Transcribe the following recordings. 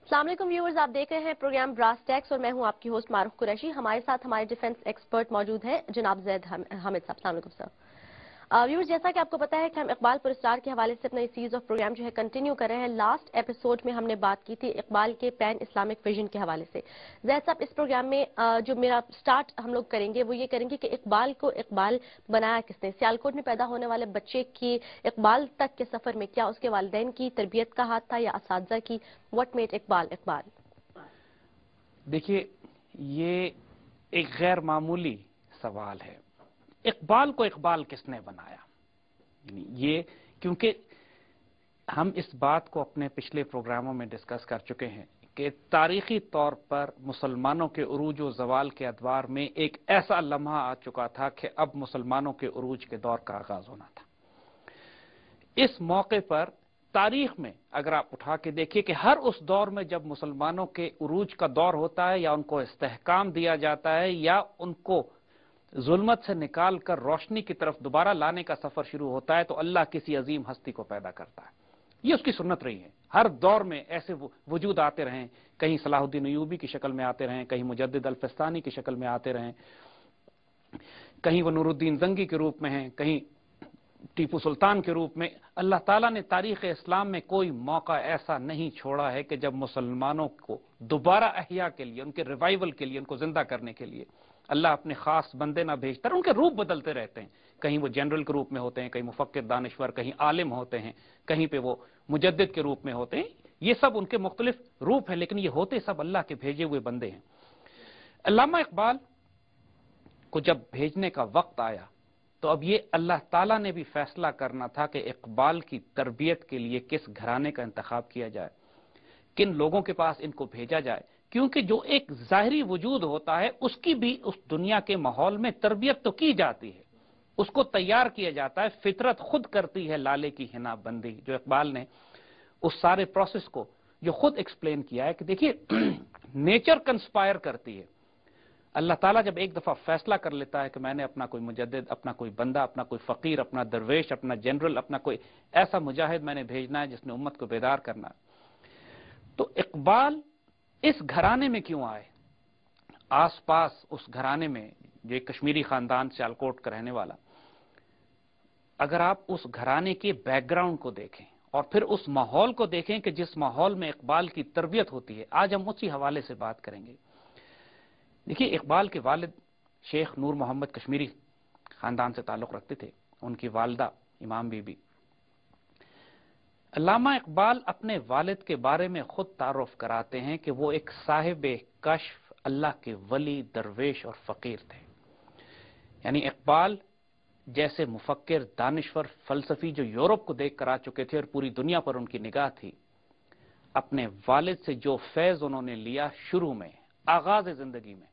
अस्सलाम वालेकुम व्यूअर्स, आप देख रहे हैं प्रोग्राम ब्रास टैक्स और मैं हूं आपकी होस्ट मारूफ कुरैशी। हमारे साथ हमारे डिफेंस एक्सपर्ट मौजूद हैं जनाब जैद हामिद साहब। अस्सलाम वालेकुम सर। व्यूअर्स, जैसा कि आपको पता है कि हम इकबाल पुरस्कार के हवाले से अपना सीरीज ऑफ प्रोग्राम जो है कंटिन्यू कर रहे हैं। लास्ट एपिसोड में हमने बात की थी इकबाल के पैन इस्लामिक विजन के हवाले से। जैद साहब, इस प्रोग्राम में जो मेरा स्टार्ट हम लोग करेंगे वो ये करेंगे कि इकबाल को इकबाल बनाया किसने, सियालकोट में पैदा होने वाले बच्चे की इकबाल तक के सफर में क्या उसके वालिदैन की तरबियत का हाथ था या असातिज़ा की? What made Iqbal Iqbal? देखिए, ये एक गैर मामूली सवाल है। इकबाल को इकबाल किसने बनाया? ये क्योंकि हम इस बात को अपने पिछले प्रोग्रामों में डिस्कस कर चुके हैं कि तारीखी तौर पर मुसलमानों के उरूज व ज़वाल के अदवार में एक ऐसा लम्हा आ चुका था कि अब मुसलमानों के उरूज के दौर का आगाज होना था। इस मौके पर तारीख में अगर आप उठा के देखिए कि हर उस दौर में जब मुसलमानों के उरूज का दौर होता है या उनको इस्तेहकाम दिया जाता है या उनको जुल्मत से निकाल कर रोशनी की तरफ दोबारा लाने का सफर शुरू होता है, तो अल्लाह किसी अजीम हस्ती को पैदा करता है। ये उसकी सुन्नत रही है। हर दौर में ऐसे वजूद आते रहें, कहीं सलाहुद्दीन अय्यूबी की शक्ल में आते रहें, कहीं मुजद्दिद अल-फिस्तानी की शक्ल में आते रहें, कहीं वो नूरुद्दीन जंगी के रूप में हैं, कहीं टीपू सुल्तान के रूप में। अल्लाह ताला ने तारीख इस्लाम में कोई मौका ऐसा नहीं छोड़ा है कि जब मुसलमानों को दोबारा अहिया के लिए, उनके रिवाइवल के लिए, उनको जिंदा करने के लिए अल्लाह अपने खास बंदे ना भेजता। उनके रूप बदलते रहते हैं। कहीं वो जनरल के रूप में होते हैं, कहीं मुफक्किर दानिश्वर, कहीं आलिम होते हैं, कहीं पे वो मुजद्दिद के रूप में होते हैं। ये सब उनके मुख्तलिफ रूप हैं, लेकिन ये होते सब अल्लाह के भेजे हुए बंदे हैं। अल्लामा इकबाल को जब भेजने का वक्त आया तो अब ये अल्लाह ताला ने भी फैसला करना था कि इकबाल की तरबियत के लिए किस घराने का इंतखाब किया जाए, किन लोगों के पास इनको भेजा जाए, क्योंकि जो एक ज़ाहिरी वजूद होता है उसकी भी उस दुनिया के माहौल में तरबियत तो की जाती है, उसको तैयार किया जाता है। फितरत खुद करती है लाले की हिना बंदी। जो इकबाल ने उस सारे प्रोसेस को जो खुद एक्सप्लेन किया है कि देखिए नेचर कंस्पायर करती है। अल्लाह ताला जब एक दफा फैसला कर लेता है कि मैंने अपना कोई मुजद्दिद, अपना कोई बंदा, अपना कोई फकीर, अपना दरवेश, अपना जनरल, अपना कोई ऐसा मुजाहिद मैंने भेजना है जिसने उम्मत को बेदार करना है, तो इकबाल इस घराने में क्यों आए? आसपास उस घराने में जो एक कश्मीरी खानदान सियालकोट का रहने वाला, अगर आप उस घराने के बैकग्राउंड को देखें और फिर उस माहौल को देखें कि जिस माहौल में इकबाल की तरबियत होती है, आज हम उसी हवाले से बात करेंगे। देखिए, इकबाल के वालिद शेख नूर मोहम्मद कश्मीरी खानदान से ताल्लुक़ रखते थे। उनकी वालदा इमाम बीबी। अल्लामा इकबाल अपने वालिद के बारे में खुद तारुफ कराते हैं कि वो एक साहिब कश्फ, अल्लाह के वली, दरवेश और फ़कीर थे। यानी इकबाल जैसे मुफक्किर, दानिश्वर, फलसफी जो यूरोप को देख कर आ चुके थे और पूरी दुनिया पर उनकी निगाह थी, अपने वालिद से जो फैज़ उन्होंने लिया शुरू में, आगाज़ ज़िंदगी में,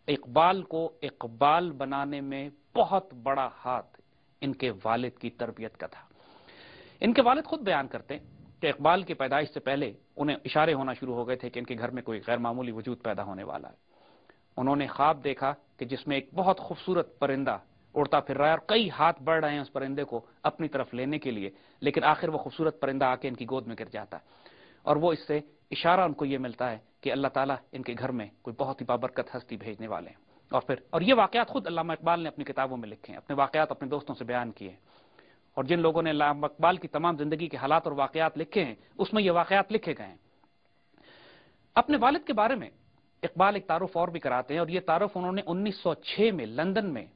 इकबाल को इकबाल बनाने में बहुत बड़ा हाथ इनके वालिद की तरबियत का था। इनके वालिद खुद बयान करते हैं कि इकबाल की पैदाइश से पहले उन्हें इशारे होना शुरू हो गए थे कि इनके घर में कोई गैर मामूली वजूद पैदा होने वाला है। उन्होंने ख्वाब देखा कि जिसमें एक बहुत खूबसूरत परिंदा उड़ता फिर रहा है और कई हाथ बढ़ रहे हैं उस परिंदे को अपनी तरफ लेने के लिए, लेकिन आखिर वो खूबसूरत परिंदा आके इनकी गोद में गिर जाता है और वो इससे इशारा उनको ये मिलता है कि अल्लाह ताला इनके घर में कोई बहुत ही बाबरकत हस्ती भेजने वाले हैं। और ये वाकयात खुद अल्लामा इकबाल ने अपनी किताबों में लिखे हैं, अपने वाकयात अपने दोस्तों से बयान किए हैं। और जिन लोगों ने अल्लामा इकबाल की तमाम जिंदगी के हालात और वाकयात लिखे हैं, उसमें ये वाकयात लिखे गए हैं। अपने वालिद के बारे में इकबाल एक तारुफ और भी कराते हैं, और ये तारुफ उन्होंने 1906 में लंदन में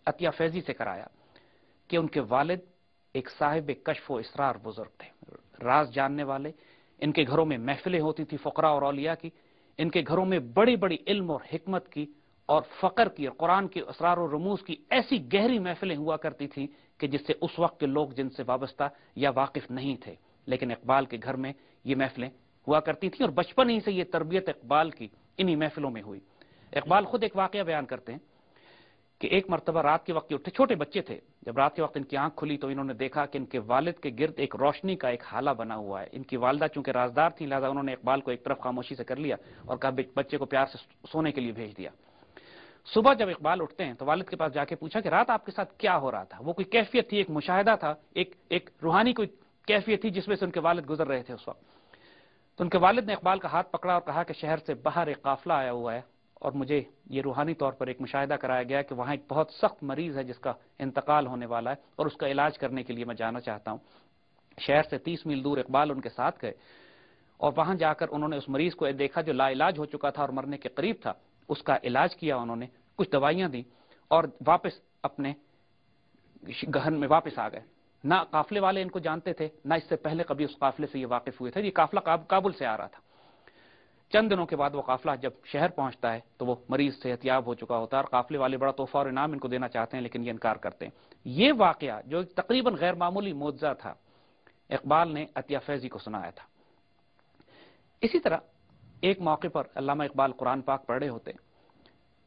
अतिया फैजी से कराया कि उनके वालिद एक साहिब कश्फ व इसरार बुजुर्ग थे, राज जानने वाले। इनके घरों में महफिलें होती थी फ़ुक़रा और औलिया की। इनके घरों में बड़ी बड़ी इल्म और हिकमत की और फ़क्र की और कुरान की असरार और रमूज़ की ऐसी गहरी महफिलें हुआ करती थी कि जिससे उस वक्त के लोग जिनसे वाबस्ता या वाकिफ नहीं थे, लेकिन इकबाल के घर में ये महफिलें हुआ करती थी और बचपन ही से ये तरबियत इकबाल की इन्हीं महफिलों में हुई। इकबाल खुद एक वाक़या बयान करते हैं कि एक मरतबा रात के वक्त उठे, छोटे बच्चे थे, जब रात के वक्त इनकी आंख खुली तो इन्होंने देखा कि इनके वालिद के गिर्द एक रोशनी का एक हाला बना हुआ है। इनकी वालदा चूंकि राजदार थी, लिहाजा उन्होंने इकबाल को एक तरफ खामोशी से कर लिया और कहा बच्चे को प्यार से सोने के लिए भेज दिया। सुबह जब इकबाल उठते हैं तो वालिद के पास जाके पूछा कि रात आपके साथ क्या हो रहा था। वो कोई कैफियत थी, एक मुशाहिदा था, एक रूहानी कोई कैफियत थी जिसमें से उनके वालिद गुजर रहे थे उस वक्त। تو ان کے والد نے اقبال کا ہاتھ پکڑا اور کہا کہ شہر سے باہر ایک قافلہ آیا ہوا ہے اور مجھے یہ روحانی طور پر ایک مشاہدہ کرایا گیا کہ وہاں ایک بہت سخت مریض ہے جس کا انتقال ہونے والا ہے اور اس کا علاج کرنے کے لیے میں جانا چاہتا ہوں۔ شہر سے 30 میل دور اقبال ان کے ساتھ گئے اور وہاں جا کر انہوں نے اس مریض کو دیکھا جو لا علاج ہو چکا تھا اور مرنے کے قریب تھا۔ اس کا علاج کیا، انہوں نے کچھ دوائیاں دی اور واپس اپنے گھر میں واپس آ گئے۔ نہ قافلے والے ان کو جانتے تھے، نہ اس سے پہلے کبھی اس قافلے سے یہ واقف ہوئے تھے۔ یہ قافلہ کابل سے آ رہا تھا۔ چند دنوں کے بعد وہ قافلہ جب شہر پہنچتا ہے تو وہ مریض صحتیاب ہو چکا ہوتا ہے اور قافلے والے بڑا تحفہ اور انعام ان کو دینا چاہتے ہیں، لیکن یہ انکار کرتے ہیں۔ یہ واقعہ جو تقریباً غیر معمولی معجزہ تھا، اقبال نے عطیہ فیضی کو سنایا تھا۔ اسی طرح ایک موقع پر علامہ اقبال قرآن پاک پڑھ رہے ہوتے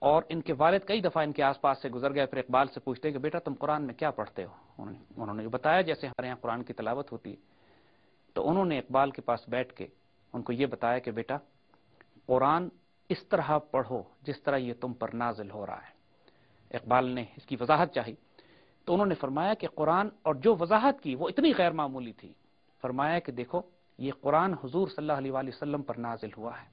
اور ان کے والد کئی دفعہ ان کے آس پاس سے گزر گئے، پھر اقبال سے پوچھتے کہ بیٹا تم قرآن میں کیا پڑھتے ہو؟ انہوں نے بتایا جیسے ہمارے یہاں قرآن کی تلاوت ہوتی ہے۔ تو انہوں نے اقبال کے پاس بیٹھ کے ان کو یہ بتایا کہ بیٹا قرآن اس طرح پڑھو جس طرح یہ تم پر نازل ہو رہا ہے۔ اقبال نے اس کی وضاحت چاہی تو انہوں نے فرمایا کہ قرآن، اور جو وضاحت کی وہ اتنی غیر معمولی تھی، فرمایا کہ دیکھو یہ قرآن حضور صلی اللہ علیہ وآلہ وسلم پر نازل ہوا ہے۔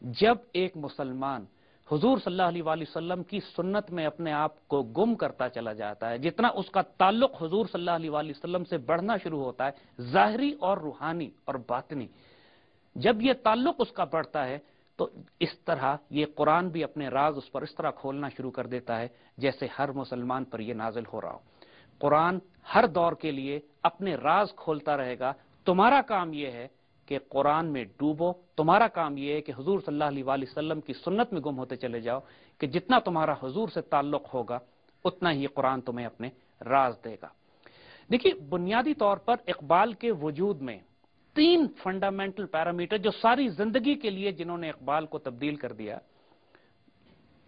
جب ایک مسلمان حضور صلی اللہ علیہ وآلہ وسلم کی سنت میں اپنے آپ کو گم کرتا چلا جاتا ہے، جتنا اس کا تعلق حضور صلی اللہ علیہ وآلہ وسلم سے بڑھنا شروع ہوتا ہے، ظاہری اور روحانی اور باطنی، جب یہ تعلق اس کا بڑھتا ہے تو اس طرح یہ قرآن بھی اپنے راز اس پر اس طرح کھولنا شروع کر دیتا ہے جیسے ہر مسلمان پر یہ نازل ہو رہا ہو۔ قرآن ہر دور کے لیے اپنے راز کھولتا رہے گا۔ تمہارا کام یہ ہے کہ قرآن میں ڈوبو، تمہارا کام یہ ہے کہ حضور صلی اللہ علیہ وآلہ وسلم کی سنت میں گم ہوتے چلے جاؤ، کہ جتنا تمہارا حضور سے تعلق ہوگا اتنا ہی قرآن تمہیں اپنے راز دے گا۔ دیکھیے بنیادی طور پر اقبال کے وجود میں 3 فنڈامنٹل پیرامیٹر جو ساری زندگی کے لیے جنہوں نے اقبال کو تبدیل کر دیا۔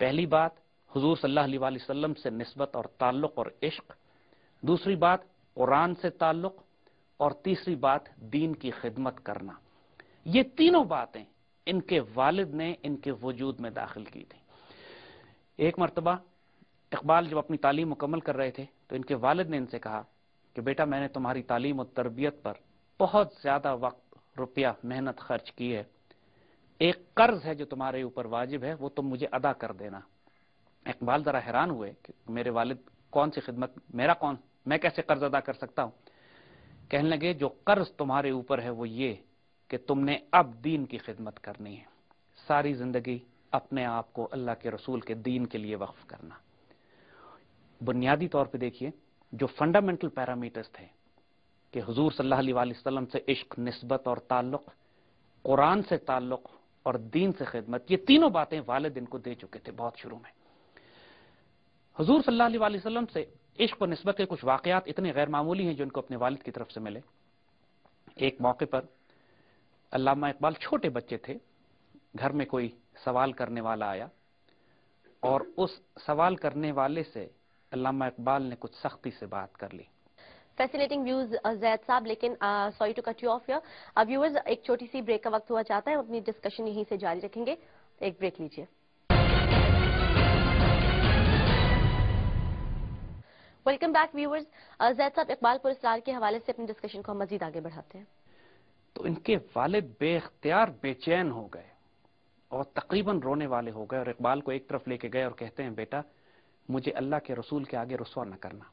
پہلی بات حضور صلی اللہ علیہ وآلہ وسلم سے نسبت اور تعلق اور عشق، دوسری بات قرآن سے تعلق، اور تیسری بات دین کی خدمت کرنا۔ یہ تینوں باتیں ان کے والد نے ان کے وجود میں داخل کی تھی۔ ایک مرتبہ اقبال جب اپنی تعلیم مکمل کر رہے تھے تو ان کے والد نے ان سے کہا کہ بیٹا میں نے تمہاری تعلیم و تربیت پر بہت زیادہ وقت، روپیہ، محنت خرچ کی ہے، ایک قرض ہے جو تمہارے اوپر واجب ہے، وہ تم مجھے ادا کر دینا۔ اقبال ذرا حیران ہوئے کہ میرے والد کون سی خدمت، میں کیسے قرض ادا کر سکتا ہوں؟ کہنے لگے جو قرض تمہارے اوپر ہے وہ یہ کہ تم نے اب دین کی خدمت کرنی ہے، ساری زندگی اپنے آپ کو اللہ کے رسول کے دین کے لیے وقف کرنا۔ بنیادی طور پہ دیکھیے جو فنڈامنٹل پیرامیٹرز تھے کہ حضور صلی اللہ علیہ وآلہ وسلم سے عشق، نسبت اور تعلق، قرآن سے تعلق اور دین سے خدمت، یہ تینوں باتیں والد ان کو دے چکے تھے بہت شروع میں۔ حضور صلی اللہ علیہ وآلہ وسلم سے عشق و نسبت کے کچھ واقعات اتنے غیر معمولی ہیں جو ان کو اپنے والد کی طرف سے ملے۔ ایک موقع پر علامہ اقبال چھوٹے بچے تھے، گھر میں کوئی سوال کرنے والا آیا اور اس سوال کرنے والے سے علامہ اقبال نے کچھ سختی سے بات کر لی۔ فیسینیٹنگ ویوز زید صاحب، لیکن sorry to cut you off here, viewers ایک چھوٹی سی بریک کا وقت ہوا چاہتا ہے، اپنی ڈسکشن یہیں سے جاری رکھیں گے، ایک بریک لیجیے۔ ویلکم بیک ویورز، زید صاحب اقبال پر اسرار کے حوالے سے اپنی ڈسکشن کو مزید آگے بڑھاتے ہیں۔ تو ان کے والد بے اختیار بے چین ہو گئے اور تقریباً رونے والے ہو گئے اور اقبال کو ایک طرف لے کے گئے اور کہتے ہیں بیٹا مجھے اللہ کے رسول کے آگے رسوا نہ کرنا۔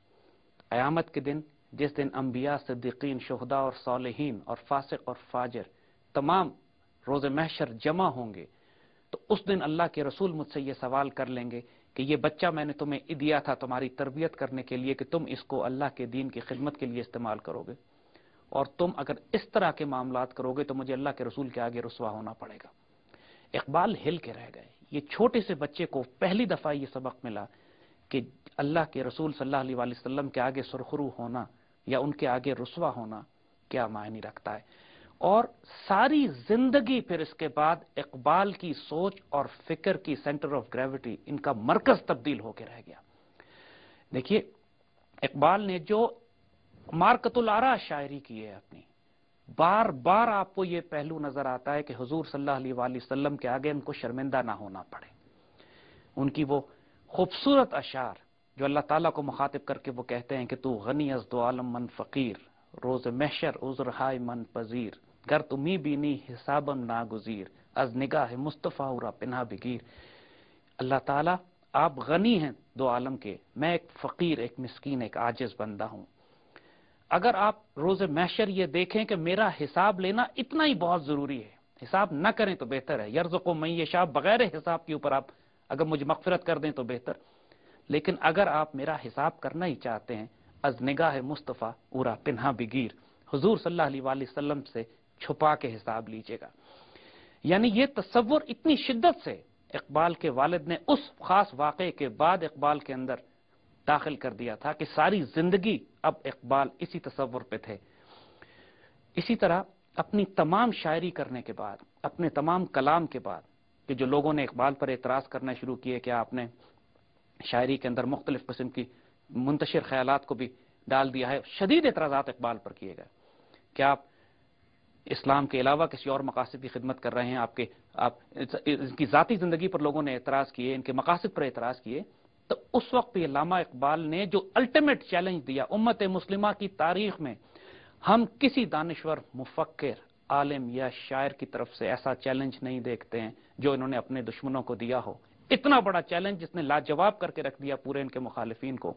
قیامت کے دن جس دن انبیاء، صدیقین، شہداء اور صالحین اور فاسق اور فاجر تمام روز محشر جمع ہوں گے تو اس دن اللہ کے رسول مجھ سے یہ سوال کر لیں گے کہ یہ بچہ میں نے تمہیں دیا تھا تمہاری تربیت کرنے کے لیے کہ تم اس کو اللہ کے دین کی خدمت کے لیے استعمال کرو گے، اور تم اگر اس طرح کے معاملات کرو گے تو مجھے اللہ کے رسول کے آگے رسوا ہونا پڑے گا۔ اقبال ہل کے رہ گئے۔ یہ چھوٹے سے بچے کو پہلی دفعہ یہ سبق ملا کہ اللہ کے رسول صلی اللہ علیہ وآلہ وسلم کے آگے سرخرو ہونا یا ان کے آگے رسوا ہونا کیا معنی رکھتا ہے۔ اور ساری زندگی پھر اس کے بعد اقبال کی سوچ اور فکر کی سینٹر آف گریوٹی، ان کا مرکز تبدیل ہو کے رہ گیا۔ دیکھیے اقبال نے جو مارکت الآراء شاعری کی ہے اپنی، بار بار آپ کو یہ پہلو نظر آتا ہے کہ حضور صلی اللہ علیہ وآلہ وسلم کے آگے ان کو شرمندہ نہ ہونا پڑے۔ ان کی وہ خوبصورت اشعار جو اللہ تعالیٰ کو مخاطب کر کے وہ کہتے ہیں کہ تو غنی از دو عالم من فقیر، روز محشر عذر ہائے من پذیر، गर तुम्ही बीनी हिसाबम नागुजीर अज निगाह मुस्तफ़ा उरा पिन्हा बिगीर। अल्लाह ताला आप गनी हैं दो आलम के, मैं एक फकीर, एक मिस्कीन, एक आजिज बंदा हूं। अगर आप रोज़े महशर ये देखें कि मेरा हिसाब लेना इतना ही बहुत जरूरी है, हिसाब न करें तो बेहतर है। यर्ज़ुक़ु मन यशा, बगैर हिसाब के ऊपर आप अगर मुझे मग़फ़िरत कर दें तो बेहतर। लेकिन अगर आप मेरा हिसाब करना ही चाहते हैं, अज निगाह मुस्तफ़ा उरा पिन्हा बिगीर, हुजूर सल्लल्लाहु अलैहि वसल्लम से छुपा के हिसाब लीजिएगा। यानी ये तसव्वुर इतनी शिद्दत से इकबाल के वालिद ने उस खास वाक़े के बाद इकबाल के अंदर दाखिल कर दिया था कि सारी जिंदगी अब इकबाल इसी तसव्वुर पे थे। इसी तरह अपनी तमाम शायरी करने के बाद, अपने तमाम कलाम के बाद, कि जो लोगों ने इकबाल पर एतराज़ करना शुरू किए कि आपने शायरी के अंदर मुख्तलिफ किस्म की मुंतशिर ख्यालात को भी डाल दिया है, शदीद एतराज़ात इकबाल पर किए गए कि आप इस्लाम के अलावा किसी और मकासद की खिदमत कर रहे हैं, आप इनकी ज़ाती ज़िंदगी पर लोगों ने एतराज़ किए, इनके मकासद पर एतराज़ किए। तो उस वक्त ये अल्लामा इकबाल ने जो अल्टीमेट चैलेंज दिया उम्मत मुस्लिमा की तारीख में, हम किसी दानिश्वर, मुफक्किर, आलिम या शायर की तरफ से ऐसा चैलेंज नहीं देखते हैं जो इन्होंने अपने दुश्मनों को दिया हो। इतना बड़ा चैलेंज जिसने लाजवाब करके रख दिया पूरे इनके मुखालिफिन को।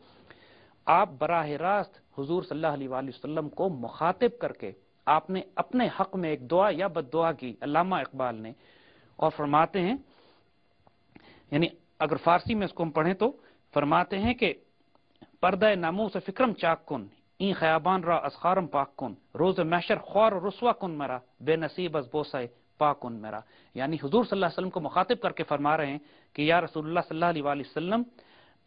आप बराह रास्त हुजूर सल्लल्लाहु अलैहि वसल्लम को मुखातिब करके आपने अपने हक में एक दुआ या बद्दुआ की अल्लामा इकबाल ने, और फरमाते हैं, यानी अगर फारसी में इसको हम पढ़ें तो फरमाते हैं कि पर्दा नामू से फिक्रम चाक कुन ई खयाबान रा असखारम पाक कुन रोज महशर ख्वार रुस्वा कुन मेरा बेनसीब अज बोसाए पाकुन मेरा। यानी हुजूर सल्लल्लाहु अलैहि वसल्लम को मुखातिब करके फरमा रहे हैं कि या रसूलुल्लाह सल्लल्लाहु अलैहि वसल्लम,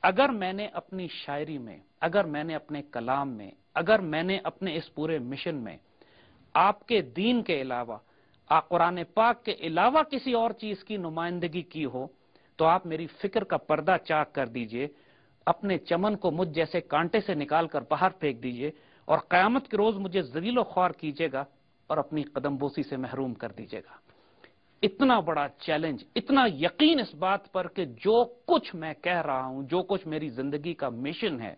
अगर मैंने अपनी शायरी में, अगर मैंने अपने कलाम में, अगर मैंने अपने इस पूरे मिशन में आपके दीन के अलावा, कुरान पाक के अलावा किसी और चीज की नुमाइंदगी की हो तो आप मेरी फिक्र का पर्दा चाक कर दीजिए, अपने चमन को मुझ जैसे कांटे से निकाल कर बाहर फेंक दीजिए और कयामत के रोज मुझे जलीलो ख्वार कीजिएगा और अपनी कदमबोसी से महरूम कर दीजिएगा। इतना बड़ा चैलेंज, इतना यकीन इस बात पर कि जो कुछ मैं कह रहा हूं, जो कुछ मेरी जिंदगी का मिशन है,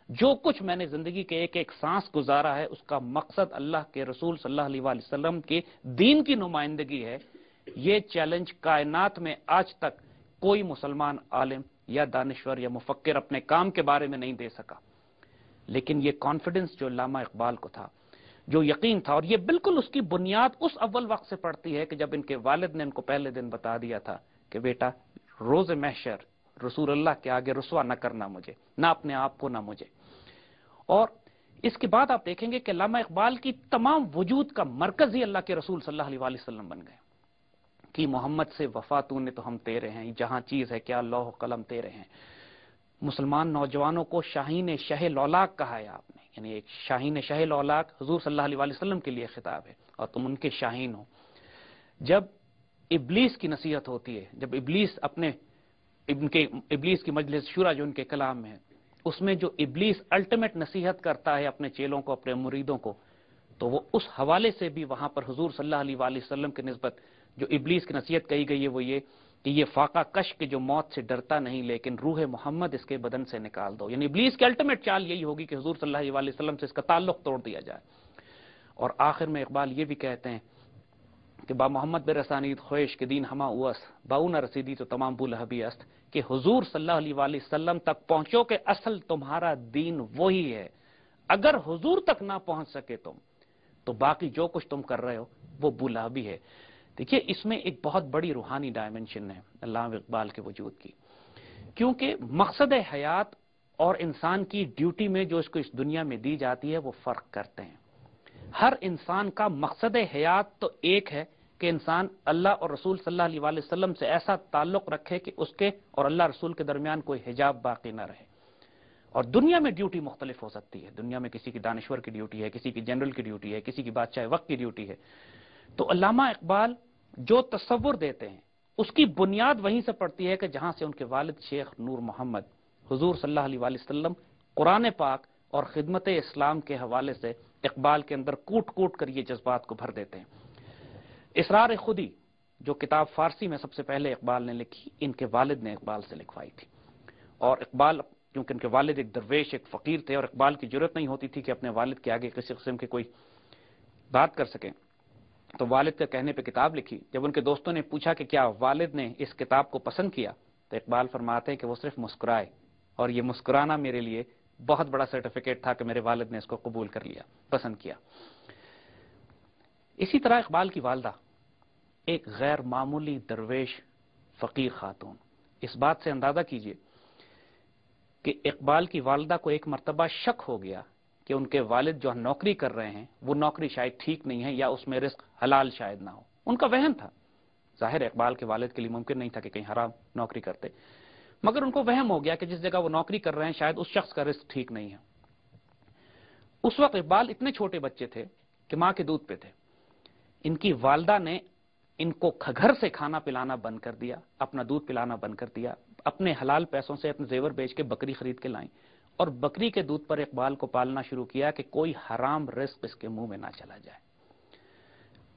जो कुछ मैंने जिंदगी के एक एक सांस गुजारा है, उसका मकसद अल्लाह के रसूल सल्लल्लाहु अलैहि वसल्लम के दीन की नुमाइंदगी है। ये चैलेंज कायनात में आज तक कोई मुसलमान आलिम या दानिश्वर या मुफक्किर अपने काम के बारे में नहीं दे सका। लेकिन ये कॉन्फिडेंस जो अल्लामा इकबाल को था, जो यकीन था, और ये बिल्कुल उसकी बुनियाद उस अव्वल वक्त से पड़ती है कि जब इनके वालिद ने इनको पहले दिन बता दिया था कि बेटा रोज महशर रसूल अल्लाह के आगे रुस्वा न करना मुझे, ना अपने आप को, ना मुझे। और इसके बाद आप देखेंगे कि अल्लामा इकबाल की तमाम वजूद का मरकज ही अल्लाह के रसूल सल्लल्लाहु अलैहि वसल्लम बन गए कि मोहम्मद से वफा तूने तो हम तेरे हैं, जहां चीज है क्या लौह कलम तेरे हैं। मुसलमान नौजवानों को शाहीन शह लौलाक कहा है आपने, यानी एक शाहीन शह लौलाक हुजूर सल्लल्लाहु अलैहि वसल्लम के लिए खिताब है और तुम उनके शाहीन हो। जब इब्लीस की नसीहत होती है, जब इब्लीस अपने इब्लीस की मजलिस शुरा जो उनके कलाम में है, उसमें जो इब्लीस अल्टीमेट नसीहत करता है अपने चेलों को, अपने मुरीदों को, तो वो उस हवाले से भी वहां पर हुजूर सल्लल्लाहु अलैहि वसल्लम की निस्बत जो इब्लीस की नसीहत कही गई है वो ये कि ये फाका कश के जो मौत से डरता नहीं लेकिन रूह मोहम्मद इसके बदन से निकाल दो। यानी इब्लीस की अल्टीमेट चाल यही होगी कि हुजूर सल्लल्लाहु अलैहि वसल्लम से इसका ताल्लुक तोड़ दिया जाए। और आखिर में इकबाल ये भी कहते हैं कि बा मोहम्मद बेरसानीद ख्वेश के दीन हमा उस बाऊ न रसीदी तो तमाम बुल हबी अस्त, कि हुजूर सल्लल्लाहु अलैहि वसल्लम तक पहुंचो कि असल तुम्हारा दीन वही है। अगर हुजूर तक ना पहुंच सके तुम, तो बाकी जो कुछ तुम कर रहे हो वो बुलाबी है। देखिए इसमें एक बहुत बड़ी रूहानी डायमेंशन है अल्लामा इकबाल के वजूद की, क्योंकि मकसद हयात और इंसान की ड्यूटी में जो इसको इस दुनिया में दी जाती है वो फर्क करते हैं। हर इंसान का मकसद हयात तो एक है कि इंसान अल्लाह और रसूल सल्लल्लाहु अलैहि वसल्लम से ऐसा ताल्लुक रखे कि उसके और अल्लाह रसूल के दरमियान कोई हिजाब बाकी ना रहे। और दुनिया में ड्यूटी मुख्तलिफ हो सकती है, दुनिया में किसी की दानिश्वर की ड्यूटी है, किसी की जनरल की ड्यूटी है, किसी की बादशाह वक्त की ड्यूटी है। तो अल्लामा इकबाल जो तसव्वुर देते हैं उसकी बुनियाद वहीं से पड़ती है कि जहां से उनके वालिद शेख नूर मोहम्मद हुजूर सल्लल्लाहु अलैहि वसल्लम कुरान पाक और खिदमत इस्लाम के हवाले से इकबाल के अंदर कूट कूट कर ये जज्बात को भर देते हैं। इसरार खुदी जो किताब फारसी में सबसे पहले इकबाल ने लिखी, इनके वालिद ने इकबाल से लिखवाई थी। और इकबाल क्योंकि इनके वालिद एक दरवेश, एक फकीर थे और इकबाल की जरूरत नहीं होती थी कि अपने वालिद के आगे किसी किस्म की कोई बात कर सकें, तो वालिद के कहने पे किताब लिखी। जब उनके दोस्तों ने पूछा कि क्या वालिद ने इस किताब को पसंद किया, तो इकबाल फरमाते हैं कि वो सिर्फ मुस्कुराए, और ये मुस्कुराना मेरे लिए बहुत बड़ा सर्टिफिकेट था कि मेरे वालिद ने इसको कबूल कर लिया, पसंद किया। इसी तरह इकबाल की वालदा एक गैर मामूली दरवेश फकीर खातून। इस बात से अंदाजा कीजिए कि इकबाल की वालदा को एक मर्तबा शक हो गया कि उनके वालिद जो नौकरी कर रहे हैं वो नौकरी शायद ठीक नहीं है, या उसमें रिस्क हलाल शायद ना हो। उनका वहम था। जाहिर है इकबाल के वालिद के लिए मुमकिन नहीं था कि कहीं हराम नौकरी करते, मगर उनको वहम हो गया कि जिस जगह वो नौकरी कर रहे हैं शायद उस शख्स का रिस्क ठीक नहीं है। उस वक्त इकबाल इतने छोटे बच्चे थे कि मां के दूध पे थे। इनकी वालदा ने इनको घर से खाना पिलाना बंद कर दिया, अपना दूध पिलाना बंद कर दिया, अपने हलाल पैसों से अपने जेवर बेच के बकरी खरीद के लाई, और बकरी के दूध पर इकबाल को पालना शुरू किया कि कोई हराम रिस्क इसके मुंह में ना चला जाए।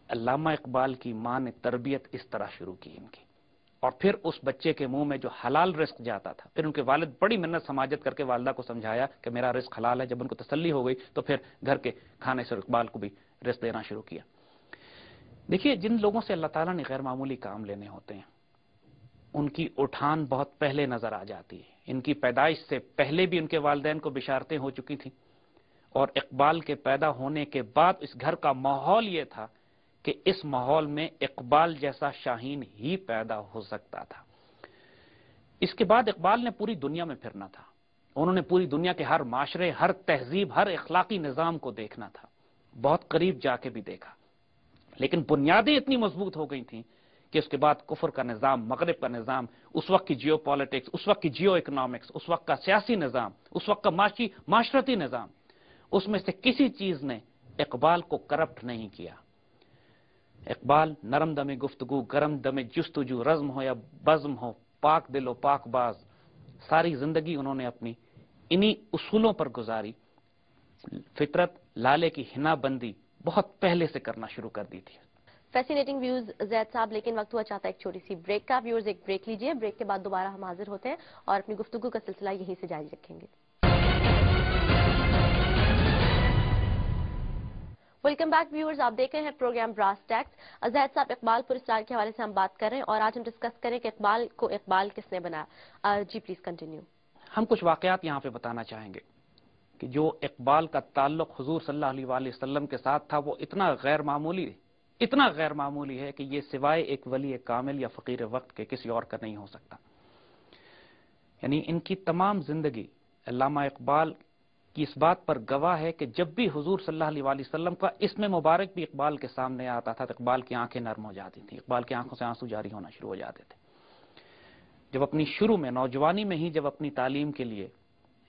अल्लामा इकबाल की मां ने तरबियत इस तरह शुरू की इनकी, और फिर उस बच्चे के मुंह में जो हलाल रिस्क जाता था, फिर उनके वालिद बड़ी मिन्नत समाजत करके वालदा को समझाया कि मेरा रिस्क हलाल है। जब उनको तसल्ली हो गई तो फिर घर के खाने से इकबाल को भी रिस्क देना शुरू किया। देखिए, जिन लोगों से अल्लाह ताला ने गैर मामूली काम लेने होते हैं उनकी उठान बहुत पहले नजर आ जाती है। इनकी पैदाइश से पहले भी उनके वालिदैन को बिशारतें हो चुकी थी, और इकबाल के पैदा होने के बाद इस घर का माहौल यह था कि इस माहौल में इकबाल जैसा शाहीन ही पैदा हो सकता था। इसके बाद इकबाल ने पूरी दुनिया में फिरना था। उन्होंने पूरी दुनिया के हर माशरे, हर तहजीब, हर इखलाकी निज़ाम को देखना था। बहुत करीब जाके भी देखा, लेकिन बुनियादें इतनी मजबूत हो गई थी कि उसके बाद कुफर का निज़ाम, मगरिब का निज़ाम, उस वक्त की जियो पॉलिटिक्स, उस वक्त की जियो इकोनॉमिक्स, उस वक्त का सियासी निज़ाम, उस वक्त का माशरती निज़ाम, उसमें से किसी चीज ने इकबाल को करप्ट नहीं किया। इकबाल नरम दमे गुफ्तगू, गरम दमे जुस्तजू, रज़्म हो या बज़्म हो, पाक दिलो पाक बाज, सारी जिंदगी उन्होंने अपनी इन्हीं उसूलों पर गुजारी। फितरत, लाले की हिनाबंदी बहुत पहले से करना शुरू कर दी थी। फैसिनेटिंग व्यूज जैद साहब, लेकिन वक्त हुआ चाहता है एक छोटी सी ब्रेक का। व्यूअर्स एक ब्रेक लीजिए, ब्रेक के बाद दोबारा हम हाजिर होते हैं और अपनी गुफ्तगू का सिलसिला यहीं से जारी रखेंगे। वेलकम बैक व्यूअर्स, आप देख रहे हैं प्रोग्राम ब्रास टैक्स। जैद साहब, इकबाल पुरस्कार के हवाले से हम बात कर रहे हैं और आज हम डिस्कस करें कि इकबाल को इकबाल किसने बनाया। जी प्लीज कंटिन्यू। हम कुछ वाकयात यहाँ पे बताना चाहेंगे कि जो इकबाल का ताल्लुक हुजूर सल्लल्लाहु अलैहि वसल्लम के साथ था वो इतना गैर मामूली है कि ये सिवाय एक वली कामिल या फकीर वक्त के किसी और का नहीं हो सकता। यानी इनकी तमाम जिंदगी अल्लामा इकबाल की इस बात पर गवाह है कि जब भी हुजूर सल्लल्लाहु अलैहि वसल्लम का इसमें मुबारक भी इकबाल के सामने आता था तो इकबाल की आंखें नरम हो जाती थी, इकबाल की आंखों से आंसू जारी होना शुरू हो जाते थे। जब अपनी शुरू में नौजवानी में ही जब अपनी तालीम के लिए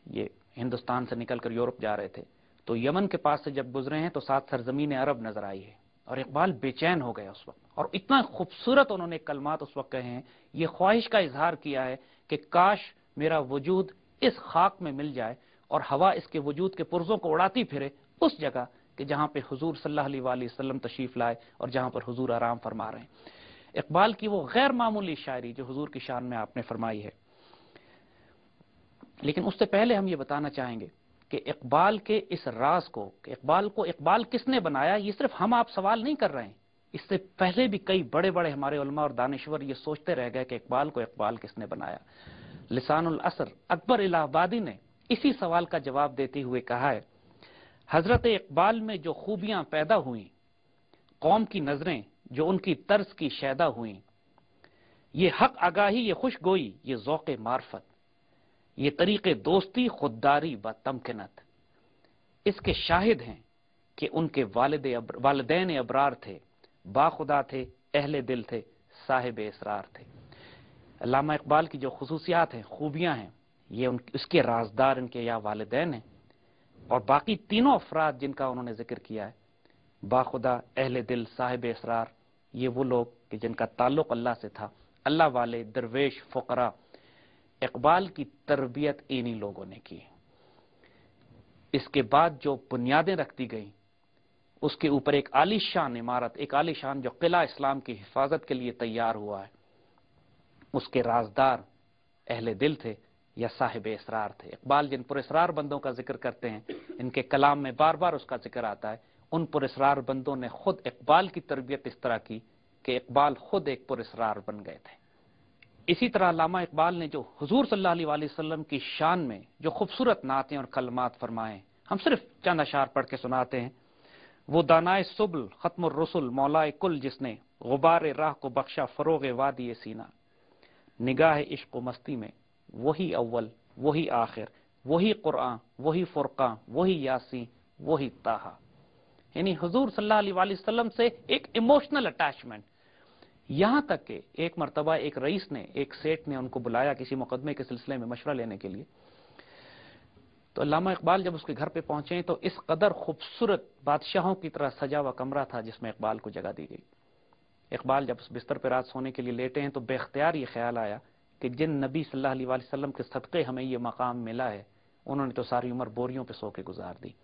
ये हिंदुस्तान से निकलकर यूरोप जा रहे थे तो यमन के पास से जब गुजरे हैं तो साथ सरजमीन अरब नजर आई है और इकबाल बेचैन हो गया उस वक्त, और इतना खूबसूरत उन्होंने कलमात उस वक्त कहे हैं, ये ख्वाहिश का इजहार किया है कि काश मेरा वजूद इस खाक में मिल जाए और हवा इसके वजूद के पुर्जों को उड़ाती फिरे उस जगह कि जहां पे हुजूर सल्लल्लाहु अलैहि वसल्लम तशरीफ लाए और जहां पर हुजूर आराम फरमा रहे हैं। इकबाल की वो गैर मामूली शायरी जो हुजूर की शान में आपने फरमाई है। लेकिन उससे पहले हम ये बताना चाहेंगे कि इकबाल के इस राज को इकबाल किसने बनाया, ये सिर्फ हम आप सवाल नहीं कर रहे हैं। इससे पहले भी कई बड़े बड़े हमारे उलमा और दानिश्वर ये सोचते रह गए कि इकबाल को इकबाल किसने बनाया। लिसानुल असर अकबर इलाहाबादी ने इसी सवाल का जवाब देते हुए कहा है, हजरत इकबाल में जो खूबियां पैदा हुई, कौम की नजरें जो उनकी तर्ज की शैदा हुई, ये हक आगाही, ये खुशगोई, ये ज़ौक़े मार्फत, ये तरीक़े दोस्ती, खुददारी व तमकिनत, इसके शाहिद हैं कि उनके वालिदैन अबरार थे, बाखुदा थे, अहले दिल थे, साहिब इसरार थे। अल्लामा इकबाल की जो खुसूसियात हैं, खूबियां हैं, ये उसके राजदार इनके या वालिदैन हैं। और बाकी तीनों अफराद जिनका उन्होंने जिक्र किया है, बाखुदा, अहले दिल, साहिब इसरार, ये वो लोग कि जिनका ताल्लुक अल्लाह से था, अल्लाह वाले, दरवेश, फुकरा। इकबाल की तरबियत इन्हीं लोगों ने की। इसके बाद जो बुनियादें रखती गई उसके ऊपर एक आलीशान इमारत, एक आलीशान जो किला इस्लाम की हिफाजत के लिए तैयार हुआ है, उसके राजदार अहले दिल थे या साहिब इसरार थे। इकबाल जिन पुरस्रार बंदों का जिक्र करते हैं, इनके कलाम में बार बार उसका जिक्र आता है, उन पुरस्रार बंदों ने खुद इकबाल की तरबियत इस तरह की कि इकबाल खुद एक पुरस्रार बन गए थे। इसी तरह अल्लामा इकबाल ने जो हुजूर सल्लल्लाहु अलैहि वसल्लम की शान में जो खूबसूरत नातें और कलमात फरमाए, हम सिर्फ चंद अशार पढ़ के सुनाते हैं। वो दानाए सुबल खत्म रसुल मौलाए कुल जिसने गुबार राह को बख्शा फरोग वादी सीना, निगाह इश्क व मस्ती में वही अव्वल वही आखिर वही कुरान वही फुरकान वही यासीन वही ताहा। यानी हुजूर सल्लल्लाहु अलैहि वसल्लम से एक इमोशनल अटैचमेंट, यहां तक कि एक मर्तबा एक रईस ने, एक सेठ ने उनको बुलाया किसी मुकदमे के सिलसिले में मशवरा लेने के लिए। तो अल्लामा इकबाल जब उसके घर पे पहुंचे तो इस कदर खूबसूरत बादशाहों की तरह सजा हुआ कमरा था जिसमें इकबाल को जगह दी गई। इकबाल जब उस बिस्तर पर रात सोने के लिए लेटे हैं तो बेख्तियार ये ख्याल आया कि जिन नबी सल्लल्लाहु अलैहि वसल्लम के सदक़े हमें ये मकाम मिला है, उन्होंने तो सारी उम्र बोरियों पे सो के गुजार दी।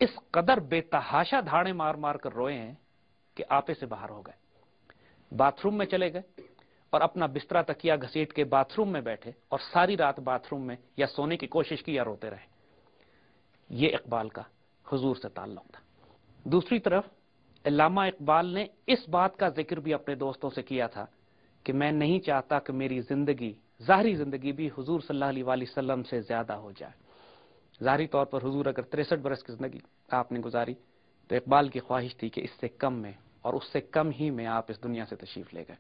इस कदर बेतहाशा धाड़े मार मार कर रोए हैं कि आपे से बाहर हो गए, बाथरूम में चले गए और अपना बिस्तरा तकिया घसीट के बाथरूम में बैठे और सारी रात बाथरूम में या सोने की कोशिश की या रोते रहे। ये इकबाल का हुजूर से ताल्लुक था। दूसरी तरफ अल्लामा इकबाल ने इस बात का जिक्र भी अपने दोस्तों से किया था कि मैं नहीं चाहता कि मेरी जिंदगी, ज़ाहरी जिंदगी भी हुजूर सल्लल्लाहु अलैहि वसल्लम से ज्यादा हो जाए। ज़ाहरी तौर पर हुजूर अगर 63 बरस की जिंदगी आपने गुजारी तो इकबाल की ख्वाहिश थी कि इससे कम में और उससे कम ही में आप इस दुनिया से तशरीफ ले गए।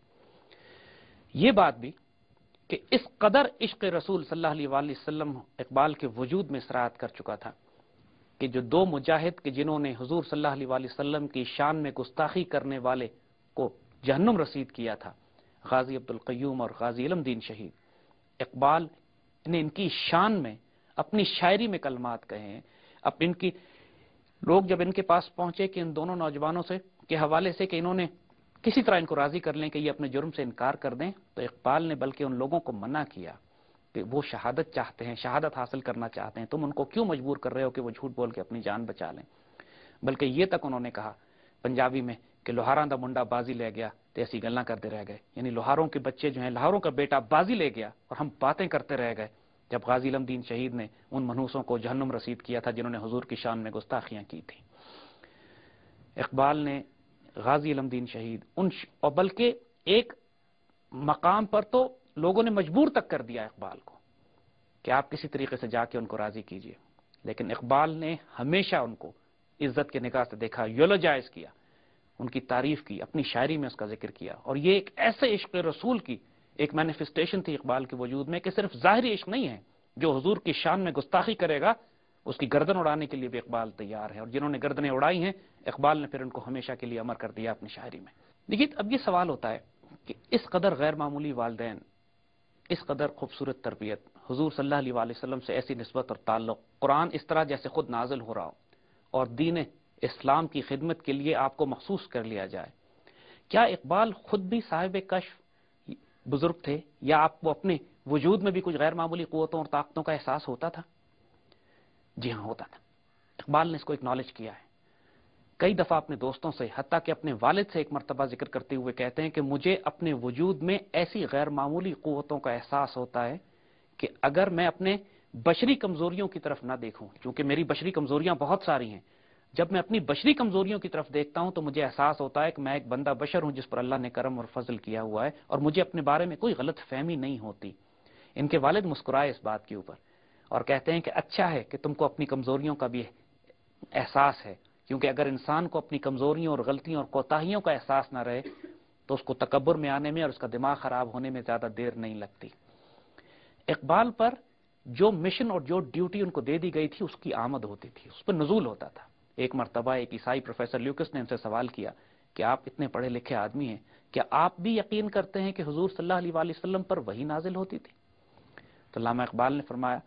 ये बात भी कि इस कदर इश्क रसूल सल्लल्लाहु अलैहि वसल्लम इकबाल के वजूद में सराहत कर चुका था कि जो दो मुजाहिद के जिन्होंने हुजूर सल्लल्लाहु अलैहि वसल्लम की शान में गुस्ताखी करने वाले को जहन्नुम रसीद किया था, गाजी अब्दुल क़य्यूम और गाजी इल्मदीन शहीद, इकबाल ने इनकी शान में अपनी शायरी में कलमात कहे हैं। अब इनकी लोग जब इनके पास पहुंचे कि इन दोनों नौजवानों से के हवाले से कि इन्होंने किसी तरह इनको राजी कर लें कि ये अपने जुर्म से इनकार कर दें, तो इकबाल ने बल्कि उन लोगों को मना किया कि वो शहादत चाहते हैं, शहादत हासिल करना चाहते हैं, तुम उनको क्यों मजबूर कर रहे हो कि वो झूठ बोल के अपनी जान बचा लें। बल्कि ये तक उन्होंने कहा पंजाबी में कि लोहारां दा मुंडा बाजी ले गया तो ऐसी गल्लां करते रह गए, यानी लोहारों के बच्चे जो हैं, लोहारों का बेटा बाजी ले गया और हम बातें करते रह गए। जब गाजी इल्मदीन शहीद ने उन मनहूसों को जहन्नुम रसीद किया था जिन्होंने हुजूर की शान में गुस्ताखियां की थी। इकबाल ने गाजी इल्मदीन शहीद और बल्कि एक मकाम पर तो लोगों ने मजबूर तक कर दिया इकबाल को कि आप किसी तरीके से जाके उनको राजी कीजिए, लेकिन इकबाल ने हमेशा उनको इज्जत के निगाह से देखा, यूलोजाइज किया, उनकी तारीफ की, अपनी शायरी में उसका जिक्र किया। और ये एक ऐसे इश्क रसूल की एक मैनिफेस्टेशन थी इकबाल के वजूद में कि सिर्फ जाहिरी इश्क नहीं है, जो हुजूर की शान में गुस्ताखी करेगा उसकी गर्दन उड़ाने के लिए भी इकबाल तैयार है। और जिन्होंने गर्दनें उड़ाई हैं, इकबाल ने फिर उनको हमेशा के लिए अमर कर दिया अपनी शायरी में। देखिए, अब ये सवाल होता है कि इस कदर गैर मामूली वालिदैन, इस कदर खूबसूरत तरबियत, हुजूर सल्लल्लाहु अलैहि वसल्लम से ऐसी निस्बत और ताल्लुक, कुरान इस तरह जैसे खुद नाजिल हो रहा हो और दीन इस्लाम की खिदमत के लिए आपको मखसूस कर लिया जाए, क्या इकबाल खुद भी साहिब कश्फ बुजुर्ग थे या आपको अपने वजूद में भी कुछ गैर मामूली कुव्वतों और ताकतों का एहसास होता था? जी हाँ, होता था। इकबाल ने इसको एक्नॉलेज किया है कई दफा अपने दोस्तों से, हत्ता कि अपने वालिद से एक मरतबा जिक्र करते हुए कहते हैं कि मुझे अपने वजूद में ऐसी गैर मामूली कुव्वतों का एहसास होता है कि अगर मैं अपने बशरी कमजोरियों की तरफ ना देखूं, क्योंकि मेरी बशरी कमजोरियां बहुत सारी हैं, जब मैं अपनी बशरी कमजोरियों की तरफ देखता हूं तो मुझे एहसास होता है कि मैं एक बंदा बशर हूं जिस पर अल्लाह ने करम और फजल किया हुआ है और मुझे अपने बारे में कोई गलत फहमी नहीं होती। इनके वालिद मुस्कुराए इस बात के ऊपर और कहते हैं कि अच्छा है कि तुमको अपनी कमजोरियों का भी एहसास है, क्योंकि अगर इंसान को अपनी कमजोरियों और गलतियों और कोताहियों का एहसास ना रहे तो उसको तकब्बुर में आने में और उसका दिमाग खराब होने में ज्यादा देर नहीं लगती। इकबाल पर जो मिशन और जो ड्यूटी उनको दे दी गई थी उसकी आमद होती थी, उस पर नजूल होता था। एक मरतबा एक ईसाई प्रोफेसर ल्यूकस ने उनसे सवाल किया कि आप इतने पढ़े लिखे आदमी हैं, क्या आप भी यकीन करते हैं कि हुजूर सल्लल्लाहु अलैहि वसल्लम पर वही नाजिल होती थी? तो अल्लामा इकबाल ने फरमाया